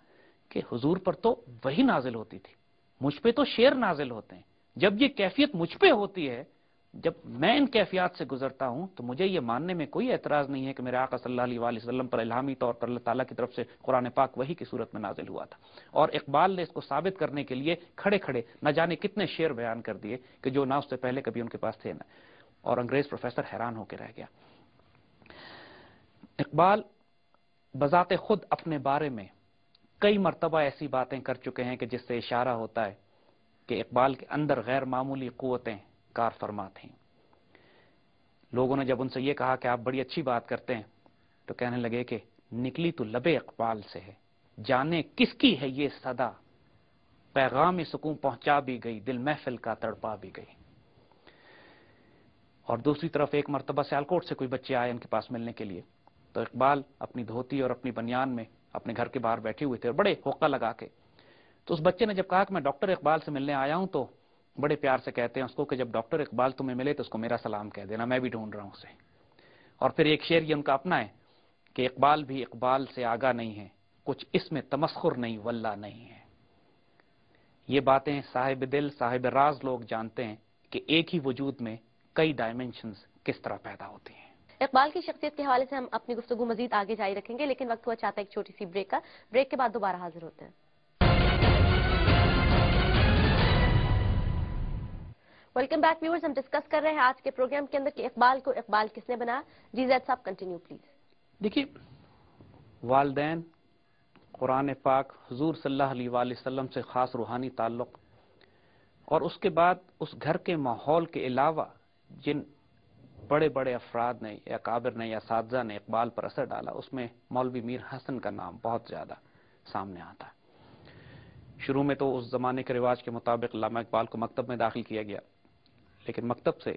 कि हुजूर पर तो वही नाजिल होती थी, मुझ पे तो शेर नाजिल होते हैं। जब ये कैफियत मुझ पे होती है, जब मैं इन कैफियत से गुजरता हूं, तो मुझे ये मानने में कोई एतराज नहीं है कि मेरे आका सल्लल्लाहु अलैहि वसल्लम पर इल्हामी तौर पर अल्लाह ताला की तरफ से कुरान पाक वही की सूरत में नाजिल हुआ था। और इकबाल ने इसको साबित करने के लिए खड़े खड़े न जाने कितने शेर बयान कर दिए कि जो ना उससे पहले कभी उनके पास थे ना, और अंग्रेज प्रोफेसर हैरान होकर रह गया। इकबाल बजाते खुद अपने बारे में कई मरतबा ऐसी बातें कर चुके हैं कि जिससे इशारा होता है کہ اقبال کے اندر غیر معمولی قوتیں کار فرما تھیں. لوگوں نے جب ان سے یہ کہا کہ آپ بڑی اچھی بات کرتے ہیں تو کہنے لگے کہ نکلی تو لبے اقبال سے ہے، جانے کس کی ہے یہ صدا، پیغام سکون پہنچا بھی گئی، دل محفل کا تڑپا بھی گئی. اور دوسری طرف ایک مرتبہ سیالکوٹ سے کوئی بچے آئے ان کے پاس ملنے کے لیے، تو اقبال اپنی دھوتی اور اپنی بنیان میں اپنے گھر کے باہر بیٹھے ہوئے تھے اور بڑے ہوقہ لگا کے. تو اس بچے نے جب کہا کہ میں ڈاکٹر اقبال سے ملنے آیا ہوں، تو بڑے پیار سے کہتے ہیں اس کو کہ جب ڈاکٹر اقبال تمہیں ملے تو اس کو میرا سلام کہہ دینا، میں بھی ڈھونڈ رہا ہوں اسے. اور پھر ایک شعر یہ ان کا اپنا ہے کہ اقبال بھی اقبال سے آگاہ نہیں ہے، کچھ اس میں تمسخر نہیں واللہ نہیں ہے. یہ باتیں صاحب دل صاحب راز لوگ جانتے ہیں کہ ایک ہی وجود میں کئی ڈائمنشنز کس طرح پیدا ہوتی ہیں. اقبال کی شخصیت کے حوالے سے ہم اپنی گفتگو مزید آگے جاری رکھیں گے، لیکن وقت ہوا چاہتا ہے ایک چھوٹی سی بریک کا. بریک کے بعد دوبارہ حاضر ہوتے ہیں. ویلکم بیک ویورز، ہم ڈسکس کر رہے ہیں آج کے پروگرام کے اندر کہ اقبال کو اقبال کس نے بنایا. جی زید صاحب کنٹینیو پلیز. دیکھیے، والدین، قرآن پاک، حضور صلی اللہ علیہ وآلہ وسلم سے خاص روحانی تعلق، اور اس کے بعد اس گھر کے ماحول کے علاوہ جن بڑے بڑے افراد نے یا کابر نے یا اساتذہ نے اقبال پر اثر ڈالا، اس میں مولوی میر حسن کا نام بہت زیادہ سامنے آتا ہے. شروع میں تو اس زمانے کے رواج کے مطابق علامہ اقبال کو مکتب میں داخل کیا گیا، لیکن مکتب سے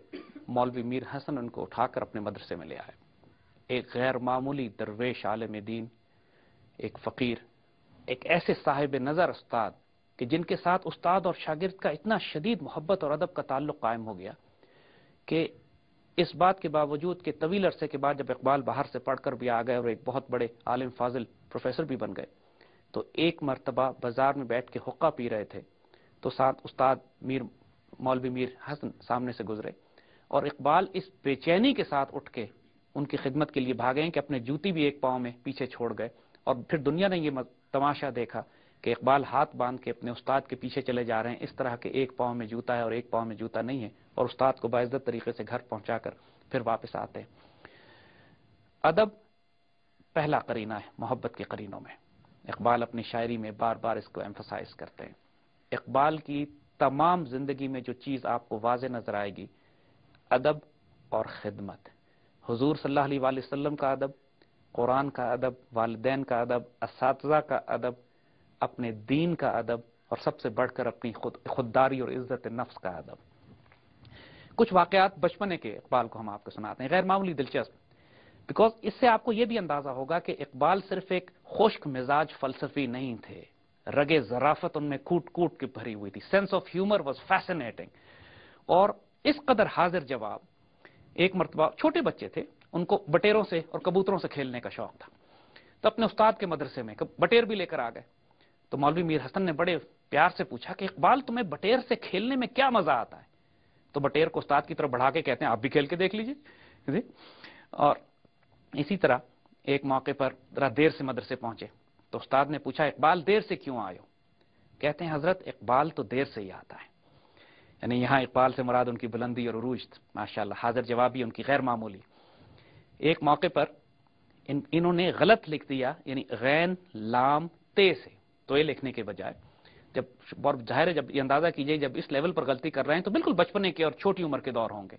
مولوی میر حسن ان کو اٹھا کر اپنے مدرسے میں لے آئے. ایک غیر معمولی درویش عالم دین، ایک فقیر، ایک ایسے صاحب نظر استاد کہ جن کے ساتھ استاد اور شاگرد کا اتنا شدید محبت اور ادب کا تعلق قائم ہو گیا کہ اس بات کے باوجود کہ طویل عرصے کے بعد جب اقبال باہر سے پڑھ کر بھی آ گئے اور ایک بہت بڑے عالم فاضل پروفیسر بھی بن گئے، تو ایک مرتبہ بازار میں بیٹھ کے حقہ پی رہے تھے تو ساتھ استاد مولوی میر حسن سامنے سے گزرے، اور اقبال اس بے چینی کے ساتھ اٹھ کے ان کی خدمت کے لیے بھاگے کہ اپنے جوتی بھی ایک پاؤں میں پیچھے چھوڑ گئے. اور پھر دنیا نے یہ تماشا دیکھا کہ اقبال ہاتھ باندھ کے اپنے استاد کے پیچھے چلے جا رہے ہیں، اس طرح کے ایک پاؤں میں جوتا ہے اور ایک پاؤں میں جوتا نہیں ہے، اور استاد کو باعزت طریقے سے گھر پہنچا کر پھر واپس آتے ہیں. ادب پہلا قرینہ ہے محبت کے قرینوں میں. اقبال اپنی شاعری میں بار بار اس کو ایمفسائز کرتے ہیں. اقبال کی تمام زندگی میں جو چیز آپ کو واضح نظر آئے گی، ادب اور خدمت. حضور صلی اللہ علیہ وآلہ وسلم کا ادب، قرآن کا ادب، والدین کا ادب، اساتذہ کا ادب، اپنے دین کا ادب، اور سب سے بڑھ کر اپنی خودداری اور عزت نفس کا ادب. کچھ واقعات بچپنے کے اقبال کو ہم آپ کو سناتے ہیں، غیر معمولی دلچسپ، بیکاز اس سے آپ کو یہ بھی اندازہ ہوگا کہ اقبال صرف ایک خشک مزاج فلسفی نہیں تھے، رگے ذرافت ان میں کوٹ کوٹ کے بھری ہوئی تھی. Sense of humour was fascinating. اور اس قدر حاضر جواب. ایک مرتبہ چھوٹے بچے تھے، ان کو بٹیروں سے اور کبوتروں سے کھیلنے کا شوق تھا، تو اپنے استاد کے مدرسے میں بٹیر بھی لے کر آ گئے. تو مولوی میر حسن نے بڑے پیار سے پوچھا کہ اقبال تمہیں بٹیر سے کھیلنے میں کیا مزہ آتا ہے؟ تو بٹیر کو استاد کی طرف بڑھا کے کہتے ہیں آپ بھی کھیل کے دیکھ لیجیے. اور اسی طرح ایک موقع پر ذرا دیر سے مدرسے پہنچے تو استاد نے پوچھا اقبال دیر سے کیوں آئے ہو؟ کہتے ہیں حضرت اقبال تو دیر سے ہی آتا ہے. یعنی یہاں اقبال سے مراد ان کی بلندی اور عروج، ماشاءاللہ حاضر جوابی ان کی غیر معمولی. ایک موقع پر انہوں نے غلط لکھ دیا، یعنی غین لام تے سے تو یہ لکھنے کے بجائے. جب بہت ظاہر ہے، جب یہ اندازہ کیجئے جب اس لیول پر غلطی کر رہے ہیں تو بالکل بچپنے کے اور چھوٹی عمر کے دور ہوں گے.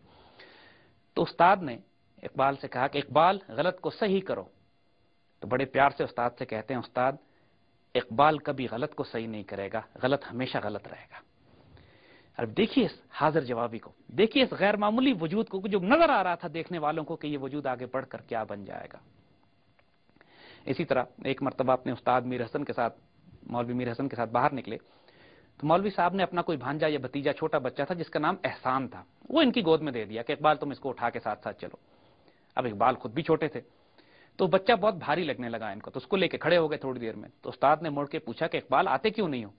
تو استاد نے اقبال سے کہا کہ اقبال غلط کو صحیح کرو. تو بڑے پیار سے استاد سے کہتے ہیں استاد اقبال کبھی غلط کو صحیح نہیں کرے گا، غلط ہمیشہ غلط رہے گا. اب دیکھیے اس حاضر جوابی کو، دیکھیے اس غیر معمولی وجود کو جو نظر آ رہا تھا دیکھنے والوں کو کہ یہ وجود آگے بڑھ کر کیا بن جائے گا. اسی طرح ایک مرتبہ اپنے استاد میر حسن کے ساتھ، مولوی میر حسن کے ساتھ باہر نکلے تو مولوی صاحب نے اپنا کوئی بھانجا یا بھتیجا چھوٹا بچہ تھا جس کا نام احسان تھا، وہ ان کی گود میں دے دیا کہ اقبال تم اس کو اٹھا کے ساتھ ساتھ چلو. اب اقبال خود بھی چھوٹے تھے تو بچہ بہت بھاری لگنے لگا ان کو، تو اس کو لے کے کھڑے ہو گئے تھوڑی دیر میں. تو استاد نے مڑ کے پوچھا کہ اقبال آتے کیوں نہیں ہو؟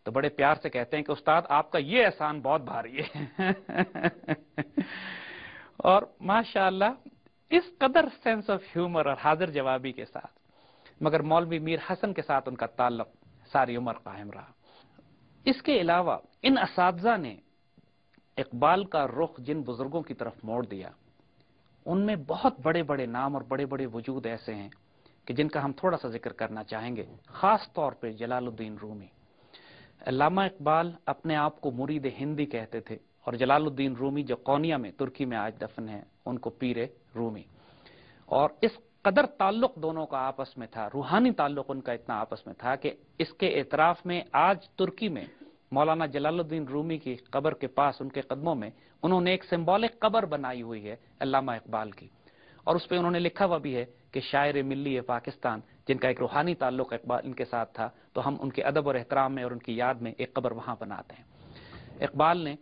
تو بڑے پیار سے کہتے ہیں کہ استاد آپ کا یہ احسان بہت بھاری ہے. اور ماشاءاللہ اس قدر سینس آف ہیومر اور حاضر جوابی کے ساتھ، مگر مولوی میر حسن کے ساتھ ان کا تعلق ساری عمر قائم رہا. اس کے علاوہ ان اساتذہ نے اقبال کا رخ جن بزرگوں کی طرف موڑ دیا، ان میں بہت بڑے بڑے نام اور بڑے بڑے وجود ایسے ہیں کہ جن کا ہم تھوڑا سا ذکر کرنا چاہیں گے. خاص طور پہ جلال الدین رومی. अल्लामा इकबाल अपने आप को मुरीद हिंदी कहते थे और जलालुद्दीन रूमी जो कोनिया में तुर्की में आज दफन है उनको पीर रूमी। और इस कदर ताल्लुक दोनों का आपस में था, रूहानी ताल्लुक उनका इतना आपस में था कि इसके एतराफ में आज तुर्की में मौलाना जलालुद्दीन रूमी की कब्र के पास उनके कदमों में उन्होंने एक सिंबॉलिक कब्र बनाई हुई है अल्लामा इकबाल की, और उस पर उन्होंने लिखा हुआ भी है कि शायर मिल्ली पाकिस्तान, जिनका एक रूहानी ताल्लुक इकबाल इनके साथ था, तो हम उनके अदब और एहतराम में और उनकी याद में एक कब्र वहां बनाते हैं। इकबाल ने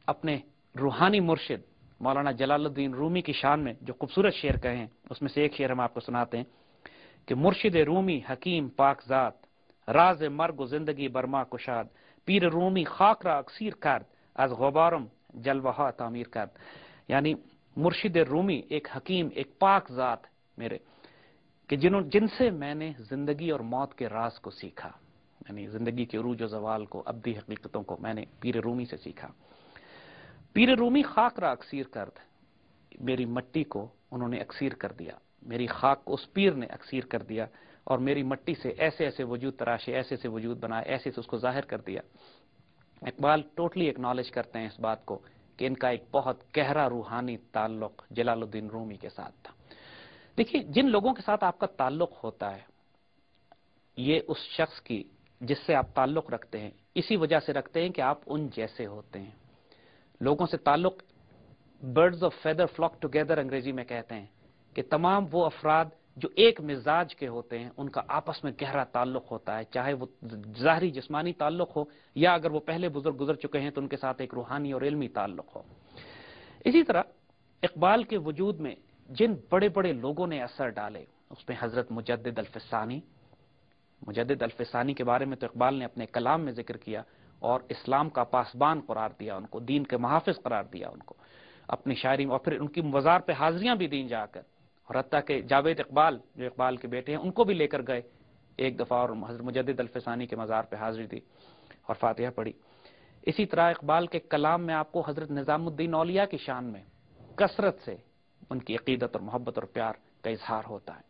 अपने रूहानी मुर्शिद मौलाना जलालुद्दीन रूमी की शान में जो खूबसूरत शेर कहे हैं, उसमें से एक शेर हम आपको सुनाते हैं कि मुर्शिद रूमी हकीम पाकजात, राज मर्ग जिंदगी बरमा कुशाद, पीर रूमी खाक रा अक्सीर करद, आज गुबारम जलवहा तामीर करद। यानी मुर्शिद रूमी एक हकीम, एक पाक जात मेरे, कि जिनसे मैंने जिंदगी और मौत के राज को सीखा, यानी जिंदगी के उरूज और जवाल को, अब्दी हकीकतों को मैंने पीर रूमी से सीखा। पीर रूमी खाक रा अक्सीर करद, मेरी मट्टी को उन्होंने अक्सीर कर दिया, मेरी खाक को उस पीर ने अक्सीर कर दिया और मेरी मट्टी से ऐसे ऐसे वजूद तराशे, ऐसे ऐसे वजूद बनाए, ऐसे से उसको जाहिर कर दिया। इकबाल टोटली एक्नॉलेज करते हैं इस बात को कि इनका एक बहुत गहरा रूहानी ताल्लुक जलालुद्दीन रूमी के साथ था। देखिए, जिन लोगों के साथ आपका ताल्लुक होता है, ये उस शख्स की जिससे आप ताल्लुक रखते हैं इसी वजह से रखते हैं कि आप उन जैसे होते हैं। लोगों से ताल्लुक, birds of feather flock together अंग्रेजी में कहते हैं कि तमाम वो अफराद जो एक मिजाज के होते हैं उनका आपस में गहरा ताल्लुक होता है, चाहे वो ज़ाहरी जिस्मानी ताल्लुक हो या अगर वो पहले बुजुर्ग गुजर चुके हैं तो उनके साथ एक रूहानी और इल्मी ताल्लुक हो। इसी तरह इकबाल के वजूद में जिन बड़े बड़े लोगों ने असर डाले, उसमें हजरत मुजद्दिद अल्फसानी के बारे में तो इकबाल ने अपने कलाम में जिक्र किया और इस्लाम का पासबान करार दिया उनको, दीन के मुहाफिज करार दिया उनको अपनी शायरी में, और फिर उनकी मज़ार पे हाजिरियां भी दी जाकर, और हत्ता के जावेद इकबाल जो इकबाल के बेटे हैं उनको भी लेकर गए एक दफ़ा और हज़रत मुजद्दिद अल्फसानी के मज़ार पे हाजिरी दी और फातिहा पढ़ी। इसी तरह इकबाल के कलाम में आपको हज़रत निज़ामुद्दीन औलिया की शान में कसरत से उनकी अकीदत और मोहब्बत और प्यार का इजहार होता है।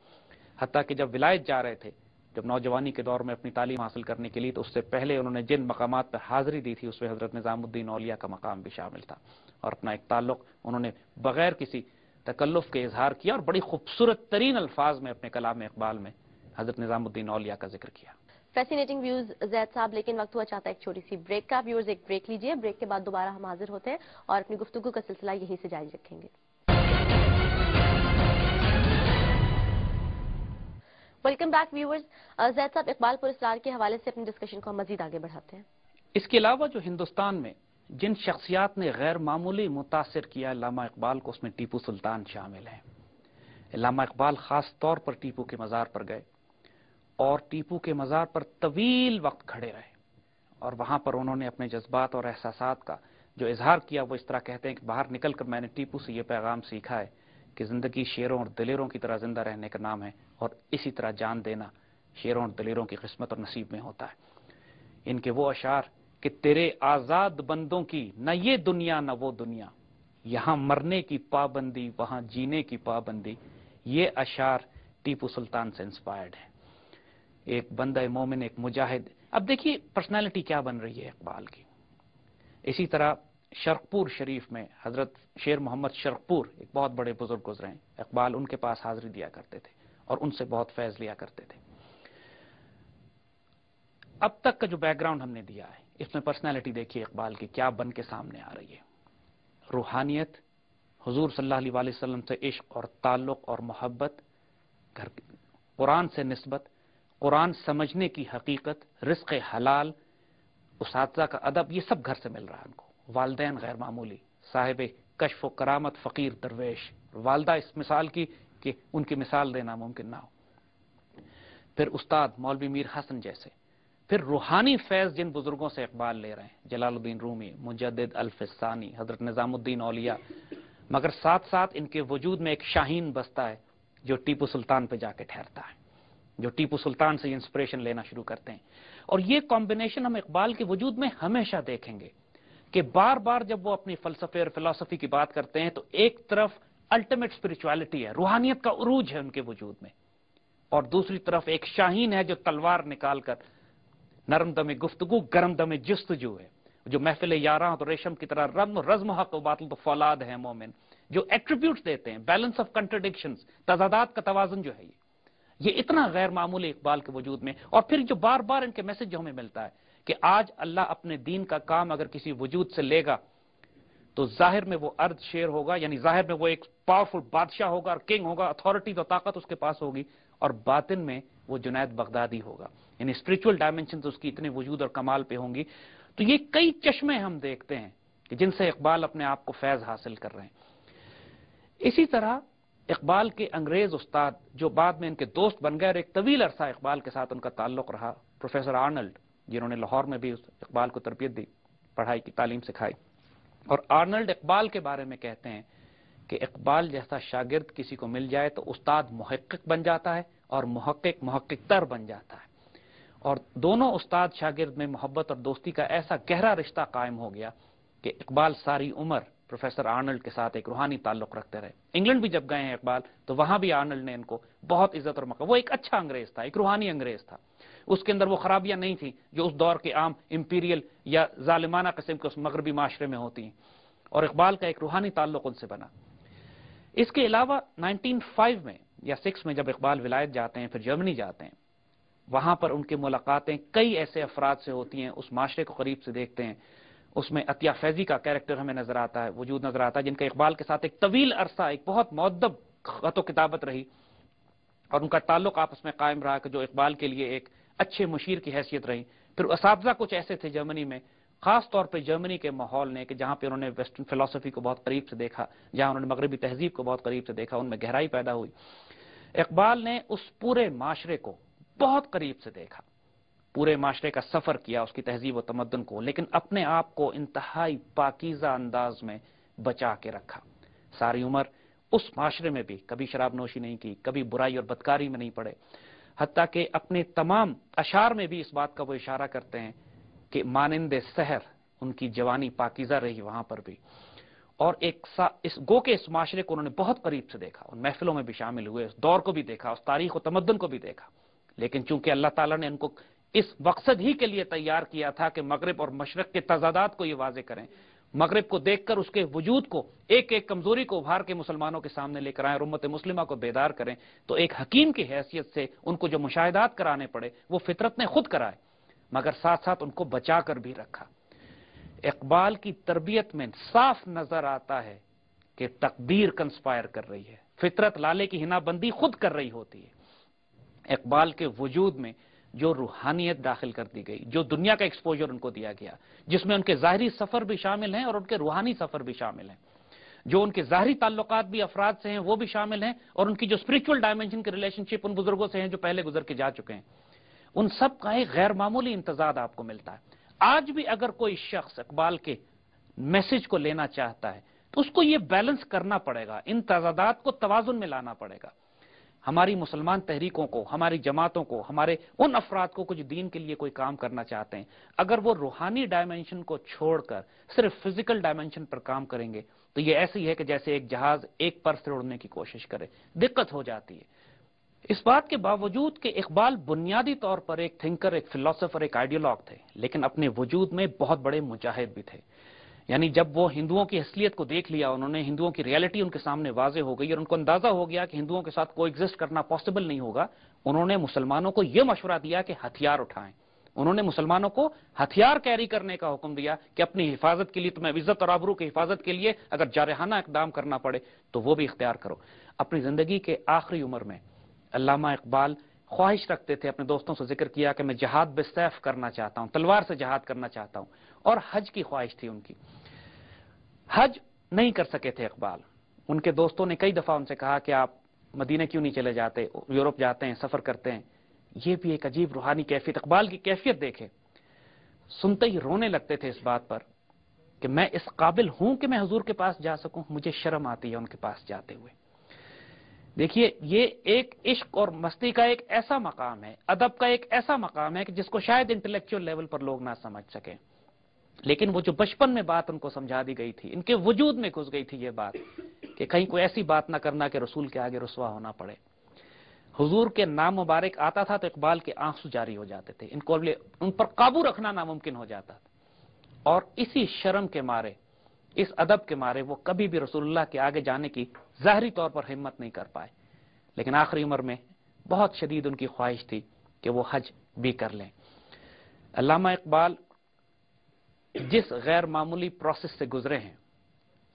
हत्ता कि जब विलायत जा रहे थे, जब नौजवानी के दौर में अपनी तालीम हासिल करने के लिए, तो उससे पहले उन्होंने जिन मकामात पर हाजिरी दी थी उसमें हज़रत निज़ामुद्दीन औलिया का मकाम भी शामिल था, और अपना एक ताल्लुक उन्होंने बगैर किसी तकल्लुफ के इजहार किया और बड़ी खूबसूरत तरीन अल्फाज में अपने कलाम इकबाल में हज़रत निज़ामुद्दीन औलिया का जिक्र किया। फैसिनेटिंग व्यूज जैद साहब, लेकिन वक्त हुआ चाहता है एक छोटी सी ब्रेक का। व्यूअर्स एक ब्रेक लीजिए, ब्रेक के बाद दोबारा हम हाजिर होते हैं और अपनी गुफ्तगू का सिलसिला यहीं से जारी रखेंगे। Welcome back viewers. जैद साहब, इकबाल पुरस्कार के हवाले से अपनी डिस्कशन को हम मजीद आगे बढ़ाते हैं। इसके अलावा जो हिंदुस्तान में जिन शख्सियात ने गैर मामूली मुतासिर किया अल्लामा इकबाल को, उसमें टीपू सुल्तान शामिल हैं। अल्लामा इकबाल खास तौर पर टीपू के मज़ार पर गए और टीपू के मज़ार पर तवील वक्त खड़े रहे और वहां पर उन्होंने अपने जज्बात और एहसासात का जो इजहार किया, वो इस तरह कहते हैं कि बाहर निकल कर मैंने टीपू से ये पैगाम सीखा है कि जिंदगी शेरों और दिलेरों की तरह जिंदा रहने का नाम है, और इसी तरह जान देना शेरों और दिलेरों की किस्मत और नसीब में होता है। इनके वो अशार कि तेरे आजाद बंदों की न ये दुनिया न वो दुनिया, यहां मरने की पाबंदी वहां जीने की पाबंदी, ये अशार टीपू सुल्तान से इंस्पायर्ड है। एक बंदा मोमिन, एक मुजाहिद। अब देखिए पर्सनालिटी क्या बन रही है इकबाल की। इसी तरह शर्कपुर शरीफ में हजरत शेर मोहम्मद शर्कपुर एक बहुत बड़े बुजुर्ग गुजरे हैं, इकबाल उनके पास हाजिरी दिया करते थे और उनसे बहुत फैज लिया करते थे। अब तक का जो बैकग्राउंड हमने दिया है, इसमें पर्सनालिटी देखिए इकबाल की क्या बन के सामने आ रही है। रूहानियत, हुजूर सल्लल्लाहु अलैहि वसल्लम से इश्क और ताल्लुक और मोहब्बत, घर कुरान से निस्बत, कुरान समझने की हकीकत, रिज़्क़ हलाल, उसातिज़ा का अदब, ये सब घर से मिल रहा है उनको। वालिदैन गैर मामूली, साहिब कश्फ व करामत, फ़कीर दरवेश। वालदा इस मिसाल की कि उनकी मिसाल देना मुमकिन ना हो। फिर उस्ताद मौलवी मीर हसन जैसे, फिर रूहानी फैज़ जिन बुजुर्गों से इकबाल ले रहे हैं, जलालुद्दीन रूमी, मुजद्दिद अल्फसानी, हज़रत निज़ामुद्दीन औलिया, मगर साथ साथ इनके वजूद में एक शाहीन बसता है जो टीपू सुल्तान पे जाके ठहरता है, जो टीपू सुल्तान से इंस्पिरेशन लेना शुरू करते हैं। और ये कॉम्बिनेशन हम इकबाल के वजूद में हमेशा देखेंगे कि बार बार जब वो अपनी फलसफे और फिलॉसफी की बात करते हैं तो एक तरफ अल्टीमेट स्पिरिचुअलिटी है, रूहानियत का उरूज है उनके वजूद में, और दूसरी तरफ एक शाहीन है जो तलवार निकाल कर नरम दम गुफ्तगू गरम दम जस्तजू है, जो महफिल यारां तो रेशम की तरह रज़्म हक बातिल तो फौलाद है मोमिन, जो एट्रीब्यूट्स देते हैं, बैलेंस ऑफ कंट्रडिक्शंस, तजादात का तवाज़ुन जो है ये इतना गैर मामूली इकबाल के वजूद में। और फिर जो बार बार इनके मैसेज जो हमें मिलता है कि आज अल्लाह अपने दीन का काम अगर किसी वजूद से लेगा तो जाहिर में वो अर्द शेर होगा, यानी जाहिर में वो एक पावरफुल बादशाह होगा और किंग होगा, अथॉरिटी तो ताकत उसके पास होगी, और बातिन में वो जुनैद बगदादी होगा, यानी स्पिरिचुअल डायमेंशन तो उसकी इतने वजूद और कमाल पे होंगी। तो ये कई चश्मे हम देखते हैं कि जिनसे इकबाल अपने आप को फैज हासिल कर रहे हैं। इसी तरह इकबाल के अंग्रेज उस्ताद जो बाद में इनके दोस्त बन गए और एक तवील अरसा इकबाल के साथ उनका ताल्लुक रहा, प्रोफेसर आर्नल्ड, जिन्होंने लाहौर में भी इकबाल को तरबियत दी, पढ़ाई की तालीम सिखाई। और आर्नल्ड इकबाल के बारे में कहते हैं कि इकबाल जैसा शागिर्द किसी को मिल जाए तो उस्ताद मुहक्किक बन जाता है और मुहक्किक मुहक्किक तर बन जाता है। और दोनों उस्ताद शागिर्द में मोहब्बत और दोस्ती का ऐसा गहरा रिश्ता कायम हो गया कि इकबाल सारी उम्र प्रोफेसर आर्नल्ड के साथ एक रूहानी ताल्लुक रखते रहे। इंग्लैंड भी जब गए हैं इकबाल तो वहां भी आर्नल्ड ने इनको बहुत इज्जत और मौका, वो एक अच्छा अंग्रेज था, एक रूहानी अंग्रेज था, उसके अंदर वो खराबियां नहीं थी जो उस दौर के आम इंपीरियल या जालिमाना किस्म के उस मगरबी माशरे में होती हैं, और इकबाल का एक रूहानी ताल्लुक उनसे बना। इसके अलावा 1905 में या 6 में जब इकबाल विलायत जाते हैं, फिर जर्मनी जाते हैं, वहां पर उनकी मुलाकातें कई ऐसे अफराद से होती हैं, उस माशरे को करीब से देखते हैं। उसमें अतिया फैजी का कैरेक्टर हमें नजर आता है, वजूद नजर आता है, जिनका इकबाल के साथ एक तवील अरसा एक बहुत मुअद्दब खतो किताबत रही और उनका ताल्लुक आपस में कायम रहा कि जो इकबाल के लिए एक अच्छे मुशीर की हैसियत रही। फिर असातिज़ा कुछ ऐसे थे जर्मनी में, खास तौर पे जर्मनी के माहौल ने, कि जहां पे उन्होंने वेस्टर्न फिलोसफी को बहुत करीब से देखा, जहां उन्होंने मगरबी तहजीब को बहुत करीब से देखा, उनमें गहराई पैदा हुई। इकबाल ने उस पूरे माशरे को बहुत करीब से देखा, पूरे माशरे का सफर किया, उसकी तहजीब व तमद्दुन को, लेकिन अपने आप को इंतहाई पाकीज़ा अंदाज में बचा के रखा। सारी उम्र उस माशरे में भी कभी शराब नोशी नहीं की, कभी बुराई और बदकारी में नहीं पड़े, हत्ता कि अपने तमाम अशार में भी इस बात का वो इशारा करते हैं कि मानिंदे सहर उनकी जवानी पाकीज़ा रही वहां पर भी। और इस इस माशरे को उन्होंने बहुत करीब से देखा, उन महफिलों में भी शामिल हुए, उस दौर को भी देखा, उस तारीख और तमद्दुन को भी देखा। लेकिन चूंकि अल्लाह ताला ने उनको इस मकसद ही के लिए तैयार किया था कि मगरिब और मशरक के तजादात को ये वाजे करें, मगरिब को देखकर उसके वजूद को, एक एक कमजोरी को उभार के मुसलमानों के सामने लेकर आए और उम्मत मुस्लिमा को बेदार करें, तो एक हकीम की हैसियत से उनको जो मुशाहिदात कराने पड़े वो फितरत ने खुद कराए, मगर साथ साथ उनको बचा कर भी रखा। इकबाल की तरबियत में साफ नजर आता है कि तकदीर कंस्पायर कर रही है, फितरत लाले की हिनाबंदी खुद कर रही होती है। इकबाल के वजूद में जो रूहानियत दाखिल कर दी गई, जो दुनिया का एक्सपोजर उनको दिया गया, जिसमें उनके ज़ाहिरी सफर भी शामिल हैं और उनके रूहानी सफर भी शामिल हैं, जो उनके ज़ाहिरी ताल्लुकात भी अफराद से हैं वो भी शामिल हैं, और उनकी जो स्पिरिचुअल डायमेंशन की रिलेशनशिप उन बुजुर्गों से हैं जो पहले गुजर के जा चुके हैं, उन सब का एक गैर मामूली इम्तजाज आपको मिलता है। आज भी अगर कोई शख्स इकबाल के मैसेज को लेना चाहता है तो उसको ये बैलेंस करना पड़ेगा, इन तजादात को तवाजुन में लाना पड़ेगा। हमारी मुसलमान तहरीकों को, हमारी जमातों को, हमारे उन अफराद को कुछ दीन के लिए कोई काम करना चाहते हैं, अगर वो रूहानी डायमेंशन को छोड़कर सिर्फ फिजिकल डायमेंशन पर काम करेंगे तो ये ऐसे ही है कि जैसे एक जहाज एक पर से उड़ने की कोशिश करे, दिक्कत हो जाती है। इस बात के बावजूद कि इकबाल बुनियादी तौर पर एक थिंकर, एक फिलोसोफर, एक आइडियोलॉग थे, लेकिन अपने वजूद में बहुत बड़े मुजाहिद भी थे। यानी जब वो हिंदुओं की असलियत को देख लिया, उन्होंने हिंदुओं की रियलिटी उनके सामने वाजे हो गई और उनको अंदाजा हो गया कि हिंदुओं के साथ को एग्जिस्ट करना पॉसिबल नहीं होगा, उन्होंने मुसलमानों को यह मशवरा दिया कि हथियार उठाएं। उन्होंने मुसलमानों को हथियार कैरी करने का हुक्म दिया कि अपनी हिफाजत के लिए, तुम्हें इज्जत और आबरू की हिफाजत के लिए अगर जारहाना इकदाम करना पड़े तो वो भी इख्तियार करो। अपनी जिंदगी के आखिरी उम्र में अल्लामा इकबाल ख्वाहिश रखते थे, अपने दोस्तों से जिक्र किया कि मैं जहाद बिसैफ करना चाहता हूं, तलवार से जहाद करना चाहता हूं, और हज की ख्वाहिश थी उनकी। हज नहीं कर सके थे इकबाल। उनके दोस्तों ने कई दफा उनसे कहा कि आप मदीने क्यों नहीं चले जाते, यूरोप जाते हैं, सफर करते हैं। ये भी एक अजीब रूहानी कैफियत, इकबाल की कैफियत देखे, सुनते ही रोने लगते थे इस बात पर कि मैं इस काबिल हूं कि मैं हुजूर के पास जा सकूं, मुझे शर्म आती है उनके पास जाते हुए। देखिए, ये एक इश्क और मस्ती का एक ऐसा मकाम है, अदब का एक ऐसा मकाम है कि जिसको शायद इंटेलेक्चुअल लेवल पर लोग ना समझ सके, लेकिन वो जो बचपन में बात उनको समझा दी गई थी, इनके वजूद में घुस गई थी ये बात कि कहीं कोई ऐसी बात ना करना कि रसूल के आगे रुसवा होना पड़े। حضور کے نام مبارک آتا تھا تو اقبال کے آنسو جاری ہو جاتے تھے، ان پر قابو رکھنا ناممکن ہو جاتا تھا، اور اسی شرم کے مارے، اس ادب کے مارے وہ کبھی بھی رسول اللہ کے آگے جانے کی ظاہری طور پر ہمت نہیں کر پائے، لیکن آخری عمر میں بہت شدید ان کی خواہش تھی کہ وہ حج بھی کر لیں۔ علامہ اقبال جس غیر معمولی پروسیس سے گزرے ہیں،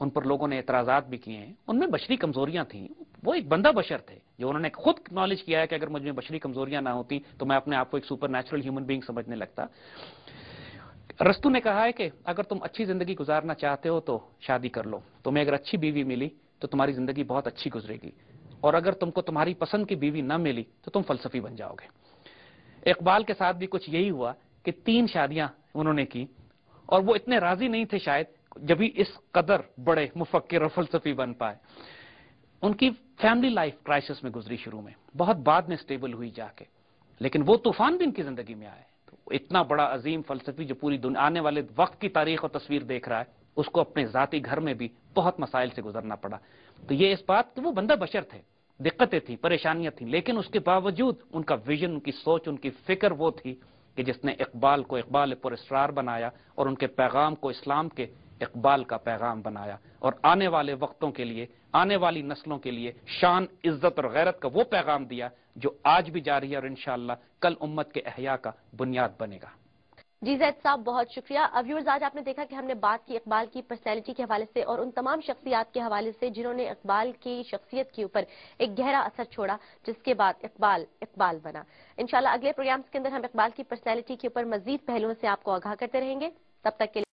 ان پر لوگوں نے اعتراضات بھی کیے ہیں، ان میں بشری کمزوریاں تھیں، وہ ایک بندہ بشر تھے جو انہوں نے خود نالج کیا ہے کہ اگر مجھ میں بشری کمزوریاں نہ ہوتی تو میں اپنے آپ کو ایک سپر نیچرل ہیومن بینگ سمجھنے لگتا۔ ارسطو نے کہا ہے کہ اگر تم اچھی زندگی گزارنا چاہتے ہو تو شادی کر لو، تمہیں اگر اچھی بیوی ملی تو تمہاری زندگی بہت اچھی گزرے گی، اور اگر تم کو تمہاری پسند کی بیوی نہ ملی تو تم فلسفی بن جاؤ گے۔ اقبال کے ساتھ بھی کچھ یہی ہوا کہ 3 شادیاں انہوں نے کی، اور وہ اتنے راضی نہیں تھے شاید جبھی اس قدر بڑے مفکر اور فلسفی بن پائے۔ ان کی فیملی لائف کرائسس میں گزری شروع میں، بہت بعد میں سٹیبل ہوئی جا کے، لیکن وہ طوفان بھی ان کی زندگی میں آئے۔ تو اتنا بڑا عظیم فلسفی جو پوری دنیا آنے والے وقت کی تاریخ اور تصویر دیکھ رہا ہے، اس کو اپنے ذاتی گھر میں بھی بہت مسائل سے گزرنا پڑا۔ تو یہ اس بات کہ وہ بندہ بشر تھے، دقتیں تھیں، پریشانیاں تھیں، لیکن اس کے باوجود ان کا ویژن، ان کی سوچ، ان کی فکر وہ تھی کہ جس نے اقبال کو اقبال پر اسرار بنایا، اور ان کے پیغام کو اسلام کے اقبال کا پیغام بنایا، اور آنے والے وقتوں کے لیے، آنے والی نسلوں کے لیے شان، عزت اور غیرت کا وہ پیغام دیا جو آج بھی جاری ہے اور انشاءاللہ کل امت کے احیاء کا بنیاد بنے گا۔ جی زید صاحب، بہت شکریہ۔ ویورز، آج آپ نے دیکھا کہ ہم نے بات کی اقبال کی پرسنالٹی کے حوالے سے اور ان تمام شخصیات کے حوالے سے جنہوں نے اقبال کی شخصیت کے اوپر ایک گہرا اثر چھوڑا، جس کے بعد اقبال بنا۔ انشاءاللہ اگلے پروگرامز کے اندر ہم اقبال کی پرسنالٹی کے اوپر مزید پہلوؤں سے آپ کو آگاہ کرتے رہیں گے۔ تب تک کے لیے